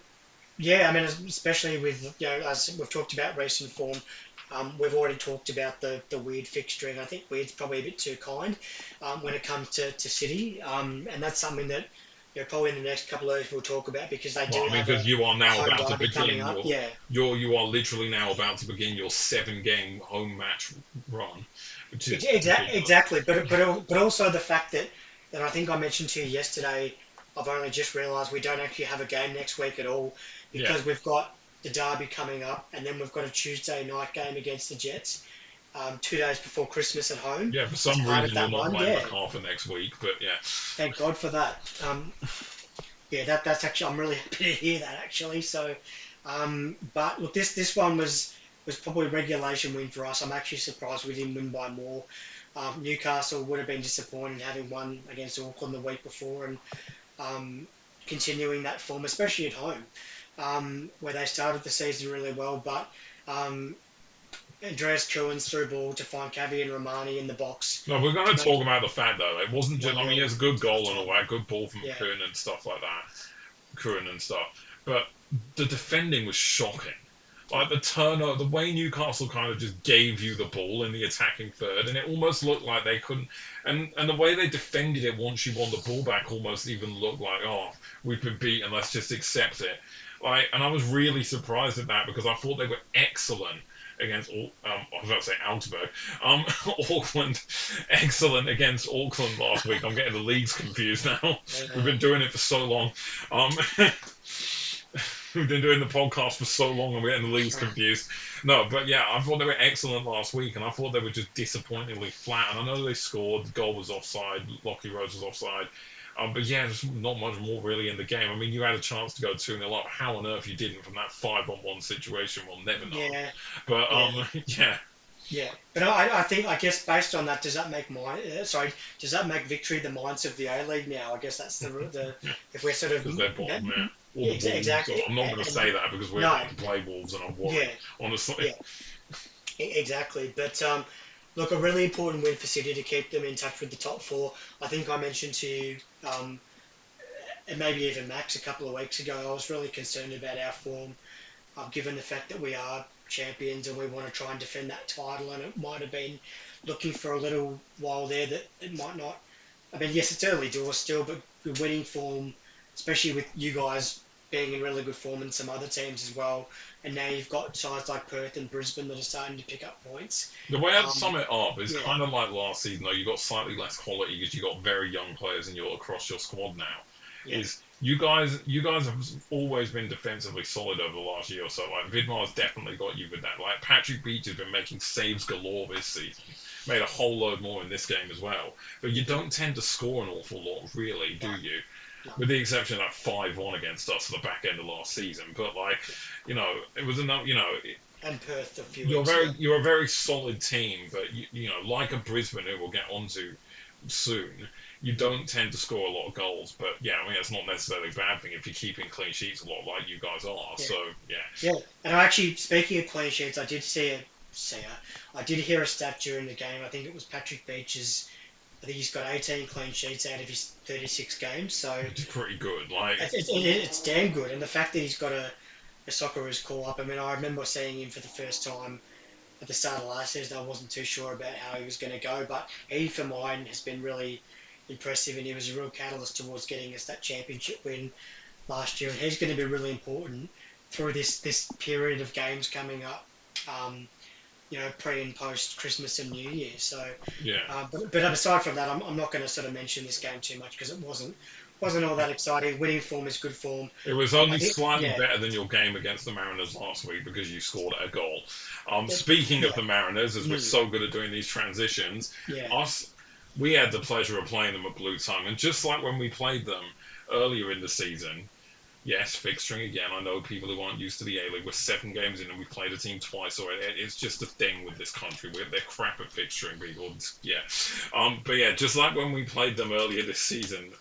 Yeah. I mean, especially with as we've talked about recent form. We've already talked about the weird fixturing. I think weird's probably a bit too kind when it comes to City, and that's something that probably in the next couple of years we'll talk about because they well, do I mean, have because you are a now home about to derby coming begin up. your, Yeah, you are literally now about to begin your 7 game home match run, which is ridiculous. exactly. But also the fact that I think I mentioned to you yesterday. I've only just realised we don't actually have a game next week at all Yeah, because we've got the derby coming up and then we've got a Tuesday night game against the Jets 2 days before Christmas at home yeah. For as some part of reason, you're that not run. playing Yeah, MacArthur next week, but yeah. thank God for that. Yeah, that's actually I'm really happy to hear that actually. So, but look, this one was probably a regulation win for us. I'm actually surprised we didn't win by more. Newcastle would have been disappointed having won against Auckland the week before and um, continuing that form, especially at home, where they started the season really well. But um, Andreas Cohen's through ball to find Cavi and Romani in the box No, we're to going to make talk it about the fact though. It wasn't just. I mean, 1-0 it's a good half goal and all time. that, good ball from Yeah, Kuhn and stuff like that, Kuhn and stuff. But the defending was shocking. yeah, Like the turnover, the way Newcastle kind of just gave you the ball in the attacking third, and it almost looked like they couldn't. And the way they defended it once you won the ball back almost even looked like, oh, we've been beaten. Let's just accept it. Like, and I was really surprised at that because I thought they were excellent against all. I was about to say Augsburg, Auckland, excellent against Auckland last week. I'm getting the leagues confused now. We've uh, been doing it for so long. Um, we've been doing the podcast for so long and we're getting the leagues confused. No, but yeah, I thought they were excellent last week, and I thought they were just disappointingly flat. And I know they scored, the goal was offside, Lockie Rose was offside. But yeah, there's not much more really in the game. I mean, you had a chance to go 2-0 up. How on earth you didn't from that 5-on-1 situation, we'll never know. yeah, But yeah. yeah, Yeah, but I think I guess based on that, does that make victory the minds of the A-League now? I guess that's the if we're sort of because they're bottom, yeah. Or the Wolves. exactly I'm not going to and say that because we're no, about to play Wolves and I'm yeah, worried, honestly. yeah, exactly. But look, a really important win for City to keep them in touch with the top four. I think I mentioned to you, and maybe even Max a couple of weeks ago, I was really concerned about our form, given the fact that we are champions and we want to try and defend that title, and it might have been looking for a little while there that it might not. I mean, yes, it's early doors still, but the winning form, especially with you guys being in really good form and some other teams as well, and now you've got sides like Perth and Brisbane that are starting to pick up points. The way I'd Um, sum it up is yeah, kind of like last season, though. You got slightly less quality because you got very young players in your across your squad now. yeah, Is you guys have always been defensively solid over the last year or so. Like Vidmar's definitely got you with that. Like Patrick Beach has been making saves galore this season. Made a whole load more in this game as well. But you don't tend to score an awful lot, really, do no, you? no, With the exception of that 5-1 against us at the back end of last season. But like, yeah. it was enough. And Perth a few You're weeks ago. a very solid team, but like a Brisbane who we'll get onto soon, you don't tend to score a lot of goals. But yeah, I mean it's not necessarily a bad thing if you're keeping clean sheets a lot like you guys are. Yeah. So yeah, Yeah, and I actually, speaking of clean sheets, I did I did hear a stat during the game. I think it was Patrick Beach's. I think he's got 18 clean sheets out of his 36 games, so which is pretty good. Like it's damn good. And the fact that he's got a Socceroos call up. I mean, I remember seeing him for the first time at the start of last season. I wasn't too sure about how he was going to go, but he, for mine, has been really impressive, and he was a real catalyst towards getting us that championship win last year. And he's going to be really important through this period of games coming up. Um, pre and post Christmas and New Year. So, Yeah. but aside from that, I'm not going to sort of mention this game too much because it wasn't all that exciting. Winning form is good form. It was I only think, slightly yeah, better than your game against the Mariners last week because you scored a goal. it, Speaking of yeah, the Mariners, as we're mm, so good at doing these transitions, yeah, us we had the pleasure of playing them at Blue Tongue, and just like when we played them earlier in the season, yes, fixturing again. I know people who aren't used to the A-League. We're 7 games in and we've played a team twice already. It's just a thing with this country. They're crap at fixturing people. Yeah. But yeah, just like when we played them earlier this season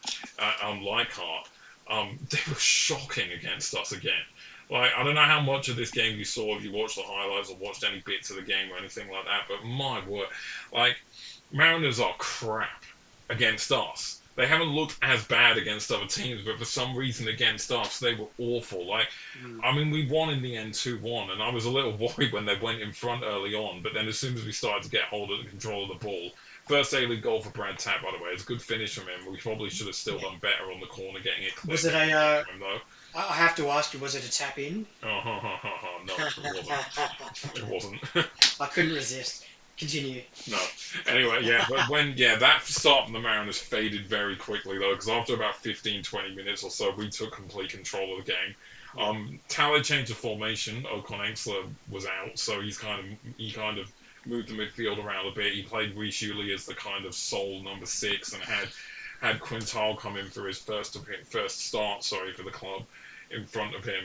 on Leichhardt, they were shocking against us again. Like, I don't know how much of this game you saw, if you watched the highlights or watched any bits of the game or anything like that, but my word, like, Mariners are crap against us. They haven't looked as bad against other teams, but for some reason against us, they were awful. Like, mm, I mean, we won in the end 2-1, and I was a little worried when they went in front early on, but then as soon as we started to get hold of the control of the ball, first A-League goal for Brad Tapp, by the way, it's a good finish from him. We probably should have still yeah. done better on the corner, getting it Was clipped it and a? getting it from him, though. I have to ask you, was it a tap in? No, it wasn't. It wasn't. I couldn't resist. Continue. No. Anyway, yeah, but that start from the Mariners faded very quickly though, because after about 15, 20 minutes or so, we took complete control of the game. Yeah, Talley changed the formation. Ocon Exler was out, so he kind of moved the midfield around a bit. He played Reece Uli as the kind of sole number 6, and had Quintal come in for his first start, for the club in front of him,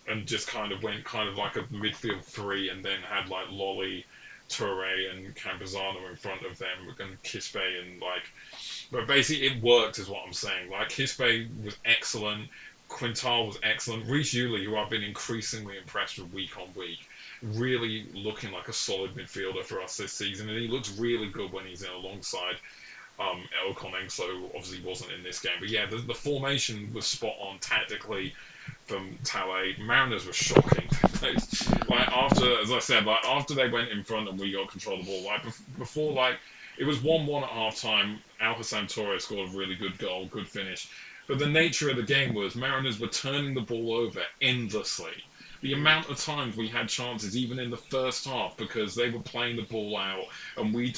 and just kind of went kind of like a midfield 3, and then had like Lolly, Toure and Campazano in front of them, and Kispe and like, but basically it worked, is what I'm saying. Like Kispe was excellent, Quintal was excellent, Reece Uli, who I've been increasingly impressed with week on week, really looking like a solid midfielder for us this season, and he looks really good when he's in alongside Elcon Engslo, obviously wasn't in this game, but yeah, the formation was spot on tactically from Talley. Mariners were shocking. Like after, as I said, like after they went in front and we got control of the ball, like before, like it was 1-1 at half time. Alhassan Torres scored a really good goal, good finish. But the nature of the game was Mariners were turning the ball over endlessly. The mm, amount of times we had chances, even in the first half, because they were playing the ball out, and we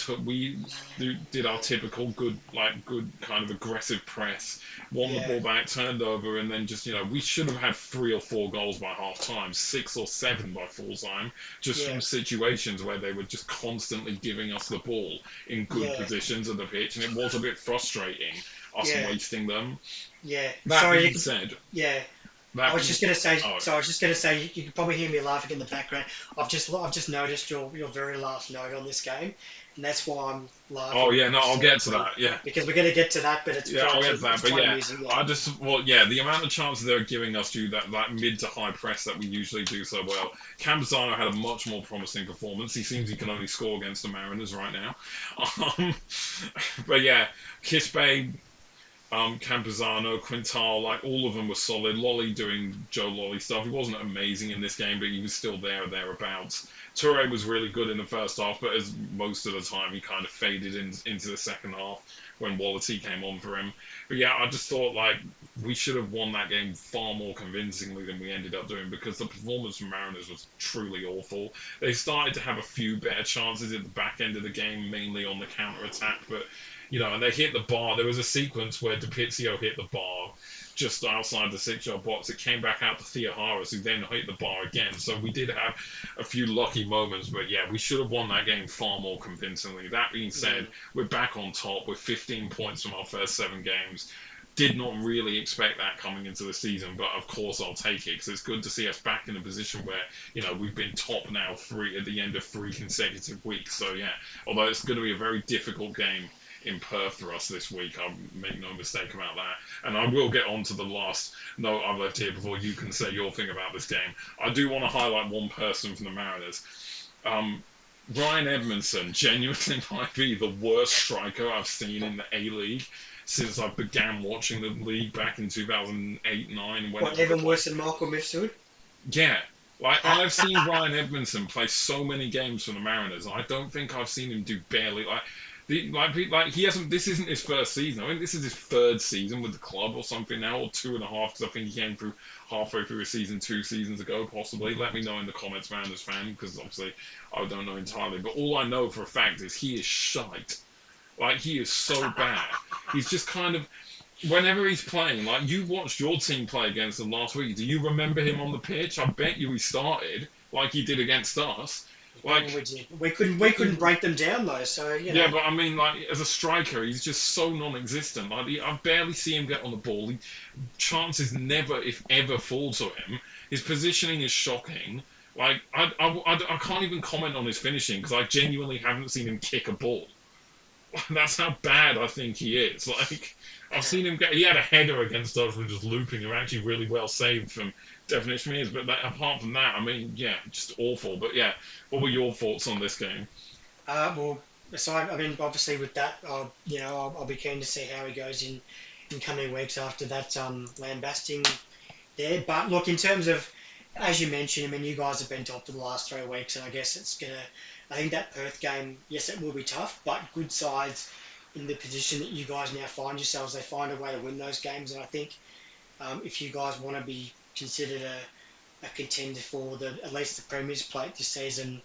did our typical good kind of aggressive press, won the yeah, ball back, turned over, and then just we should have had 3 or 4 goals by half time, 6 or 7 by full time, just yeah, from situations where they were just constantly giving us the ball in good yeah, positions of the pitch, and it was a bit frustrating us yeah, wasting them. yeah. That Sorry, you being could. said, Yeah, I that was being just gonna say. oh So I was just gonna say you can probably hear me laughing in the background. I've just noticed your very last note on this game, and that's why I'm oh laughing yeah, no, I'll get to hysterically that. Yeah, because we're gonna get to that, but yeah, I'll get to that. it's But quite yeah, amusing. Yeah, I just yeah, the amount of chances they're giving us due that mid to high press that we usually do so well. Campazano had a much more promising performance. He seems he can only score against the Mariners right now. Um, but yeah, Kispe, Campazano, Quintal, like all of them were solid. Lolly doing Joe Lolly stuff. He wasn't amazing in this game, but he was still there or thereabouts. Toure was really good in the first half, but as most of the time he kind of faded into the second half when Wallity came on for him. But yeah, I just thought like we should have won that game far more convincingly than we ended up doing because the performance from Mariners was truly awful. They started to have a few better chances at the back end of the game, mainly on the counter attack, but and they hit the bar. There was a sequence where DiPizio hit the bar just outside the 6-yard box. It came back out to Theoharis, who then hit the bar again. So we did have a few lucky moments, but yeah, we should have won that game far more convincingly. That being said, mm, we're back on top with 15 points from our first 7 games. Did not really expect that coming into the season, but of course I'll take it because it's good to see us back in a position where we've been top now at the end of 3 consecutive weeks. So yeah, although it's going to be a very difficult game in Perth for us this week. I'll make no mistake about that. And I will get on to the last note I've left here before you can say your thing about this game. I do want to highlight one person from the Mariners. Ryan Edmondson genuinely might be the worst striker I've seen in the A-League since I began watching the league back in 2008-9 when it what was even like, worse than Michael Mifsud? yeah. Like I've seen Ryan Edmondson play so many games for the Mariners. I don't think I've seen him do barely like Like he hasn't. This isn't his first season. I think this is his third season with the club or something now, or two and a half. Because I think he came through halfway through his season 2 seasons ago, possibly. Let me know in the comments, man, as fan, because obviously I don't know entirely. But all I know for a fact is he is shite. Like he is so bad. He's just kind of whenever he's playing. Like you watched your team play against him last week. Do you remember him on the pitch? I bet you he started like he did against us. Like We did. We couldn't break them down though. So yeah, but I mean, like as a striker, he's just so non-existent. Like I barely see him get on the ball. Chances never, if ever, fall to him. His positioning is shocking. Like I can't even comment on his finishing because I genuinely haven't seen him kick a ball. That's how bad I think he is. Like I've seen him get. He had a header against us from just looping, and actually really well saved from definition means. But apart from that, I mean, yeah, just awful. But yeah, what were your thoughts on this game? well, aside, I mean, obviously with that, I'll be keen to see how he goes in coming weeks after that lambasting there. But look, in terms of, as you mentioned, I mean, you guys have been top for the last 3 weeks, and I guess it's gonna. I think that Perth game, yes, it will be tough, but good sides in the position that you guys now find yourselves, they find a way to win those games. And I think if you guys want to be considered a contender for at least the Premier's plate this season,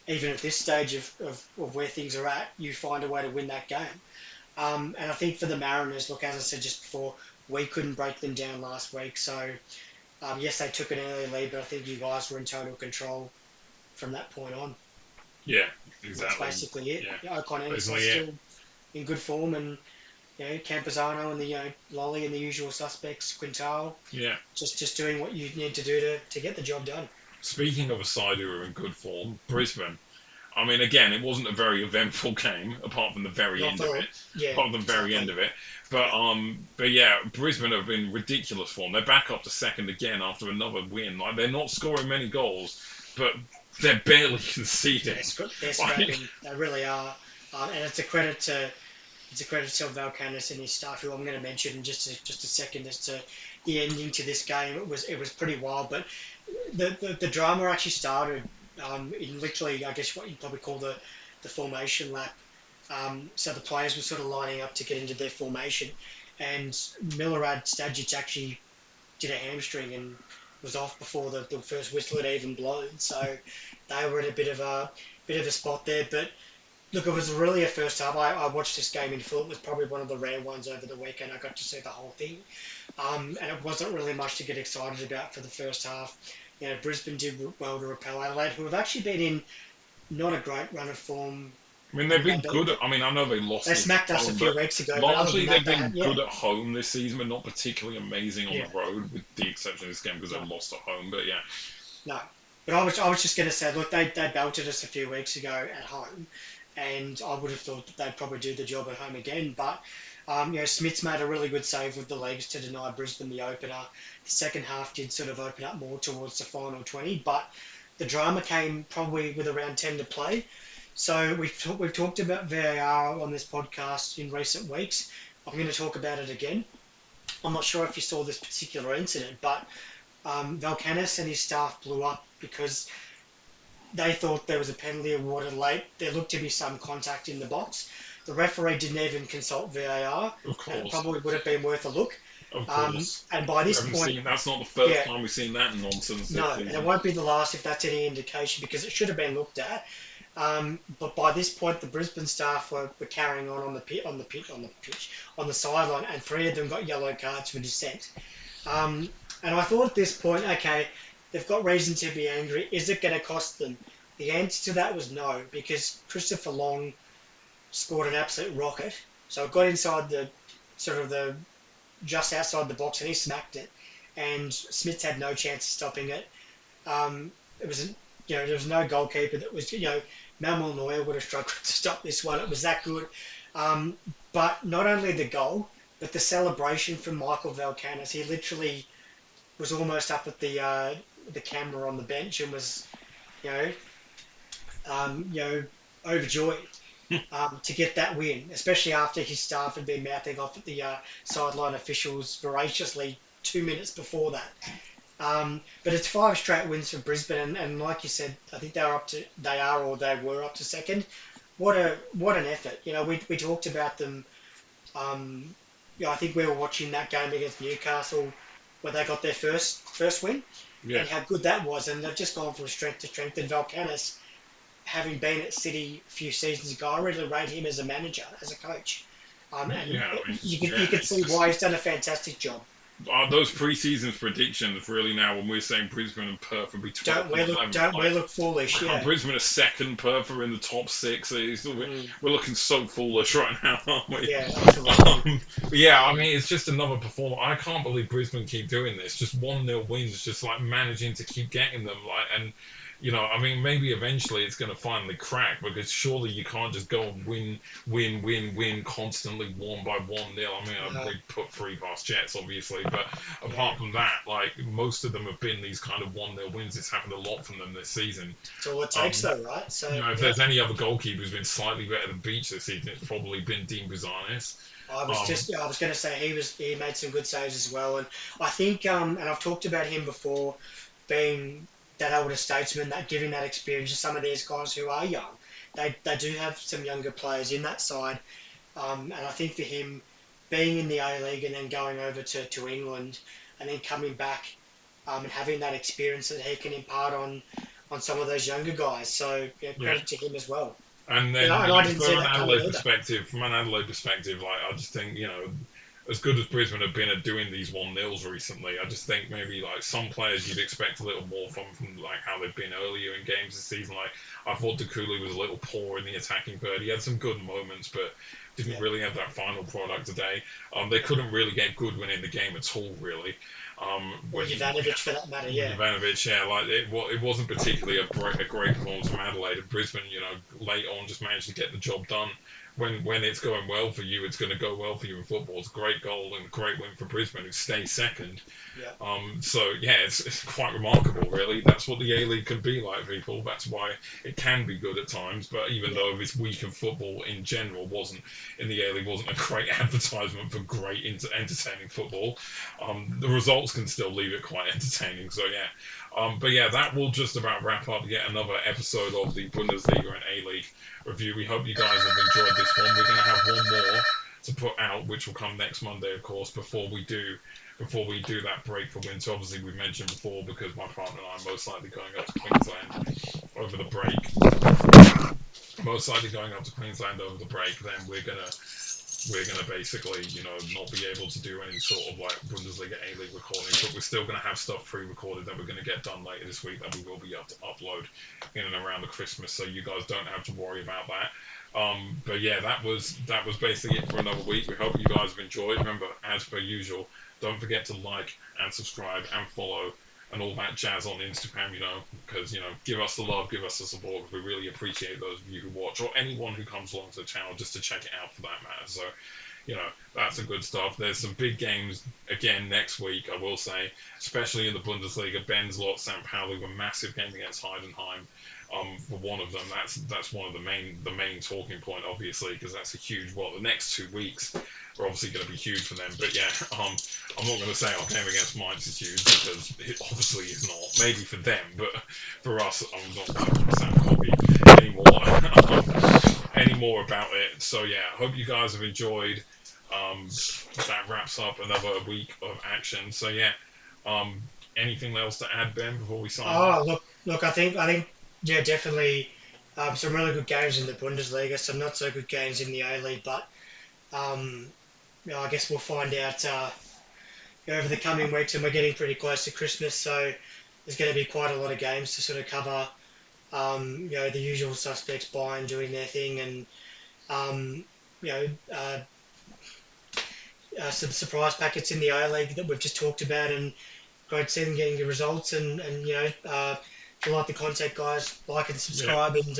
even at this stage of where things are at, you find a way to win that game. And I think for the Mariners, look, as I said just before, we couldn't break them down last week. So, yes, they took an early lead, but I think you guys were in total control from that point on. Yeah, That's exactly. basically it. Yeah, Ocon is basically still in good form, and Campazano and the Lolly and the usual suspects, Quintal, yeah. just doing what you need to do to get the job done. Speaking of a side who are in good form, Brisbane. I mean, again, it wasn't a very eventful game, apart from the very Not end of for, it. yeah, Apart from the very end exactly. of it. Yeah. But yeah, Brisbane have been ridiculous form. They're back up to second again after another win. Like they're not scoring many goals, but they're barely conceding. They're Like, scrapping. They really are, and it's a credit to Valkanis and his staff, who I'm going to mention in just a second as to the ending to this game. It was pretty wild, but the drama actually started in literally, I guess, what you'd probably call the formation lap. So the players were sort of lining up to get into their formation, and Milorad Stajic actually did a hamstring and was off before the first whistle had even blown. So they were in a bit of a spot there. But look, it was really a first half. I watched this game in full. It was probably one of the rare ones over the weekend. I got to see the whole thing, and it wasn't really much to get excited about for the first half. Brisbane did well to repel Adelaide, who have actually been in not a great run of form. I mean, I they've mean, been good. I mean, I know they lost they at smacked us a home, few but weeks ago, but other largely than they've that, been yeah, good at home this season, but not particularly amazing on yeah, the road, with the exception of this game because they no, lost at home. But yeah, no. But I was just going to say, look, they belted us a few weeks ago at home, and I would have thought that they'd probably do the job at home again. But Smith's made a really good save with the legs to deny Brisbane the opener. The second half did sort of open up more towards the final 20, but the drama came probably with around 10 to play. So we've talked about VAR on this podcast in recent weeks. I'm going to talk about it again. I'm not sure if you saw this particular incident, but Valkanis and his staff blew up because they thought there was a penalty awarded late. There looked to be some contact in the box. The referee didn't even consult VAR, of and it course, probably would have been worth a look. of course. And by We this haven't point, seen. That's not the first yeah, time we've seen that nonsense this no, and it season. won't be the last if that's any indication, because it should have been looked at. But by this point, the Brisbane staff were carrying on on the sideline, and 3 of them got yellow cards for dissent. And I thought at this point, okay, they've got reason to be angry. Is it going to cost them? The answer to that was no, because Christopher Long scored an absolute rocket. So it got inside the just outside the box, and he smacked it. And Smith had no chance of stopping it. It was, there was no goalkeeper that was, Manuel Neuer would have struggled to stop this one. It was that good. But not only the goal, but the celebration from Michael Valkanis. He literally was almost up at the camera on the bench and was, you know, overjoyed to get that win, especially after his staff had been mouthing off at the sideline officials voraciously 2 minutes before that. But it's 5 straight wins for Brisbane, and like you said, I think they were up to second. what an effort. We talked about them. I think we were watching that game against Newcastle where they got their first win, Yeah, and how good that was. And they've just gone from strength to strength. And Valkanis, having been at City a few seasons ago, I really rate him as a manager, as a coach. And yeah. I mean, you yeah. could It's see just why he's done a fantastic job. those pre-season predictions really now when we're saying Brisbane and Perth will be 12th and 11th. Don't we Like, look foolish? Yeah. Brisbane are second, Perth are in the top six. Mm, We're looking so foolish right now, aren't we? yeah, absolutely. But yeah, I mean, it's just another performance. I can't believe Brisbane keep doing this. Just 1-0 wins, just like managing to keep getting them. And I mean, maybe eventually it's going to finally crack because surely you can't just go and win constantly 1-1 nil. I mean, No, they put three past Jets, obviously, but yeah. apart from that, like most of them have been these kind of 1-0 wins. It's happened a lot from them this season. It's all it takes, Um, though, right? So if yeah. there's any other goalkeeper who's been slightly better than Beach this season, it's probably been Dean Buzanis. Um, I was going to say he made some good saves as well, and I think and I've talked about him before, being that older statesman, that giving that experience to some of these guys who are young. They do have some younger players in that side, and I think for him being in the A-League and then going over to England and then coming back and having that experience that he can impart on some of those younger guys. So yeah, yeah. credit to him as well. And And then, I didn't see that coming either. From an Adelaide perspective, like I just think, as good as Brisbane have been at doing these 1-0s recently, I just think maybe like some players you'd expect a little more from like how they've been earlier in games this season. Like I thought Dakulu was a little poor in the attacking third. He had some good moments, but didn't Yeah. really have that final product today. They couldn't really get Goodwin in the game at all, really. Or When Jovanovic for that matter, yeah. Ivanovic, yeah, like it wasn't particularly a great performance from Adelaide. And Brisbane, late on just managed to get the job done. When it's going well for you, it's going to go well for you in football. It's a great goal and a great win for Brisbane, who stay second. Yeah. So yeah, it's quite remarkable, really. That's what the A-League can be like, people. That's why it can be good at times. But even Yeah. though this week of football in general wasn't in the A-League wasn't a great advertisement for great entertaining football, the results can still leave it quite entertaining. So yeah. But yeah, that will just about wrap up yet another episode of the Bundesliga and A-League review. We hope you guys have enjoyed this one. We're going to have one more to put out, which will come next Monday, of course, before we do that break for winter. Obviously, we mentioned before because my partner and I are most likely going up to Queensland over the break. Most likely going up to Queensland over the break. Then we're gonna basically, not be able to do any sort of like Bundesliga A-League recordings, but we're still gonna have stuff pre-recorded that we're gonna get done later this week that we will be able to upload in and around the Christmas, so you guys don't have to worry about that. But yeah, that was basically it for another week. We hope you guys have enjoyed. Remember, as per usual, don't forget to like and subscribe and follow and all that jazz on Instagram, because, give us the love, give us the support, because we really appreciate those of you who watch, or anyone who comes along to the channel just to check it out for that matter. So, that's the good stuff. There's some big games again next week, I will say, especially in the Bundesliga. Ben's lot, St Pauli, were massive game against Heidenheim. For one of them, that's one of the main talking point, obviously, because that's a huge. Well, the next 2 weeks are obviously going to be huge for them. But yeah, I'm not going to say our game against Mainz is huge because it obviously is not. Maybe for them, but for us, I'm not going to sound cocky anymore about it. So yeah, I hope you guys have enjoyed. That wraps up another week of action. So yeah, anything else to add, Ben, before we sign off? Oh, look, yeah, definitely some really good games in the Bundesliga, some not so good games in the A-League, but I guess we'll find out over the coming weeks, and we're getting pretty close to Christmas, so there's going to be quite a lot of games to sort of cover. The usual suspects, Bayern doing their thing, and um, you know, uh, some surprise packets in the A-League that we've just talked about, and great to see them getting the results. And if you like the content, guys, like and Yeah, subscribe, and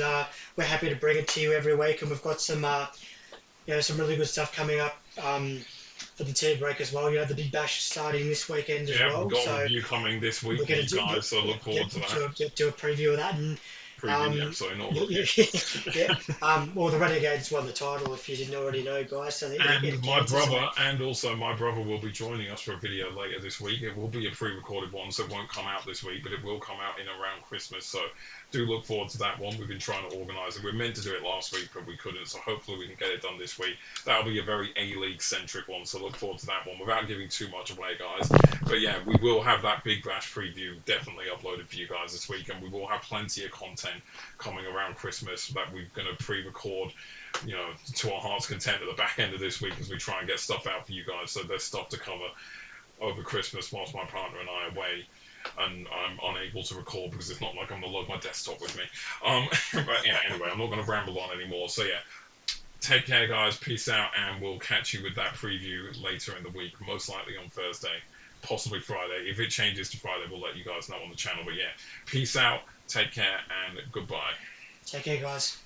we're happy to bring it to you every week. And we've got some really good stuff coming up for the tea break as well. The Big Bash is starting this weekend as yeah, we've well, got a so review coming this week we're for going you to guys. So look forward to that. do a preview of that. And previewing the episode, not yeah, rookie. yeah. Well, the Renegades won the title, if you didn't already know, guys. So it And my counts as a. brother, and also my brother, will be joining us for a video later this week. It will be a pre-recorded one, so it won't come out this week, but it will come out in around Christmas. So do look forward to that one. We've been trying to organise it. We were meant to do it last week, but we couldn't. So hopefully we can get it done this week. That'll be a very A-League centric one. So look forward to that one without giving too much away, guys. But yeah, we will have that Big Bash preview definitely uploaded for you guys this week, and we will have plenty of content coming around Christmas that we're going to pre-record, to our heart's content at the back end of this week as we try and get stuff out for you guys. So there's stuff to cover over Christmas whilst my partner and I are away and I'm unable to record because it's not like I'm going to load my desktop with me. But yeah, anyway, I'm not going to ramble on anymore. So yeah, take care, guys. Peace out, and we'll catch you with that preview later in the week, most likely on Thursday, possibly Friday. If it changes to Friday, we'll let you guys know on the channel. But yeah, peace out, take care, and goodbye. Take care, guys.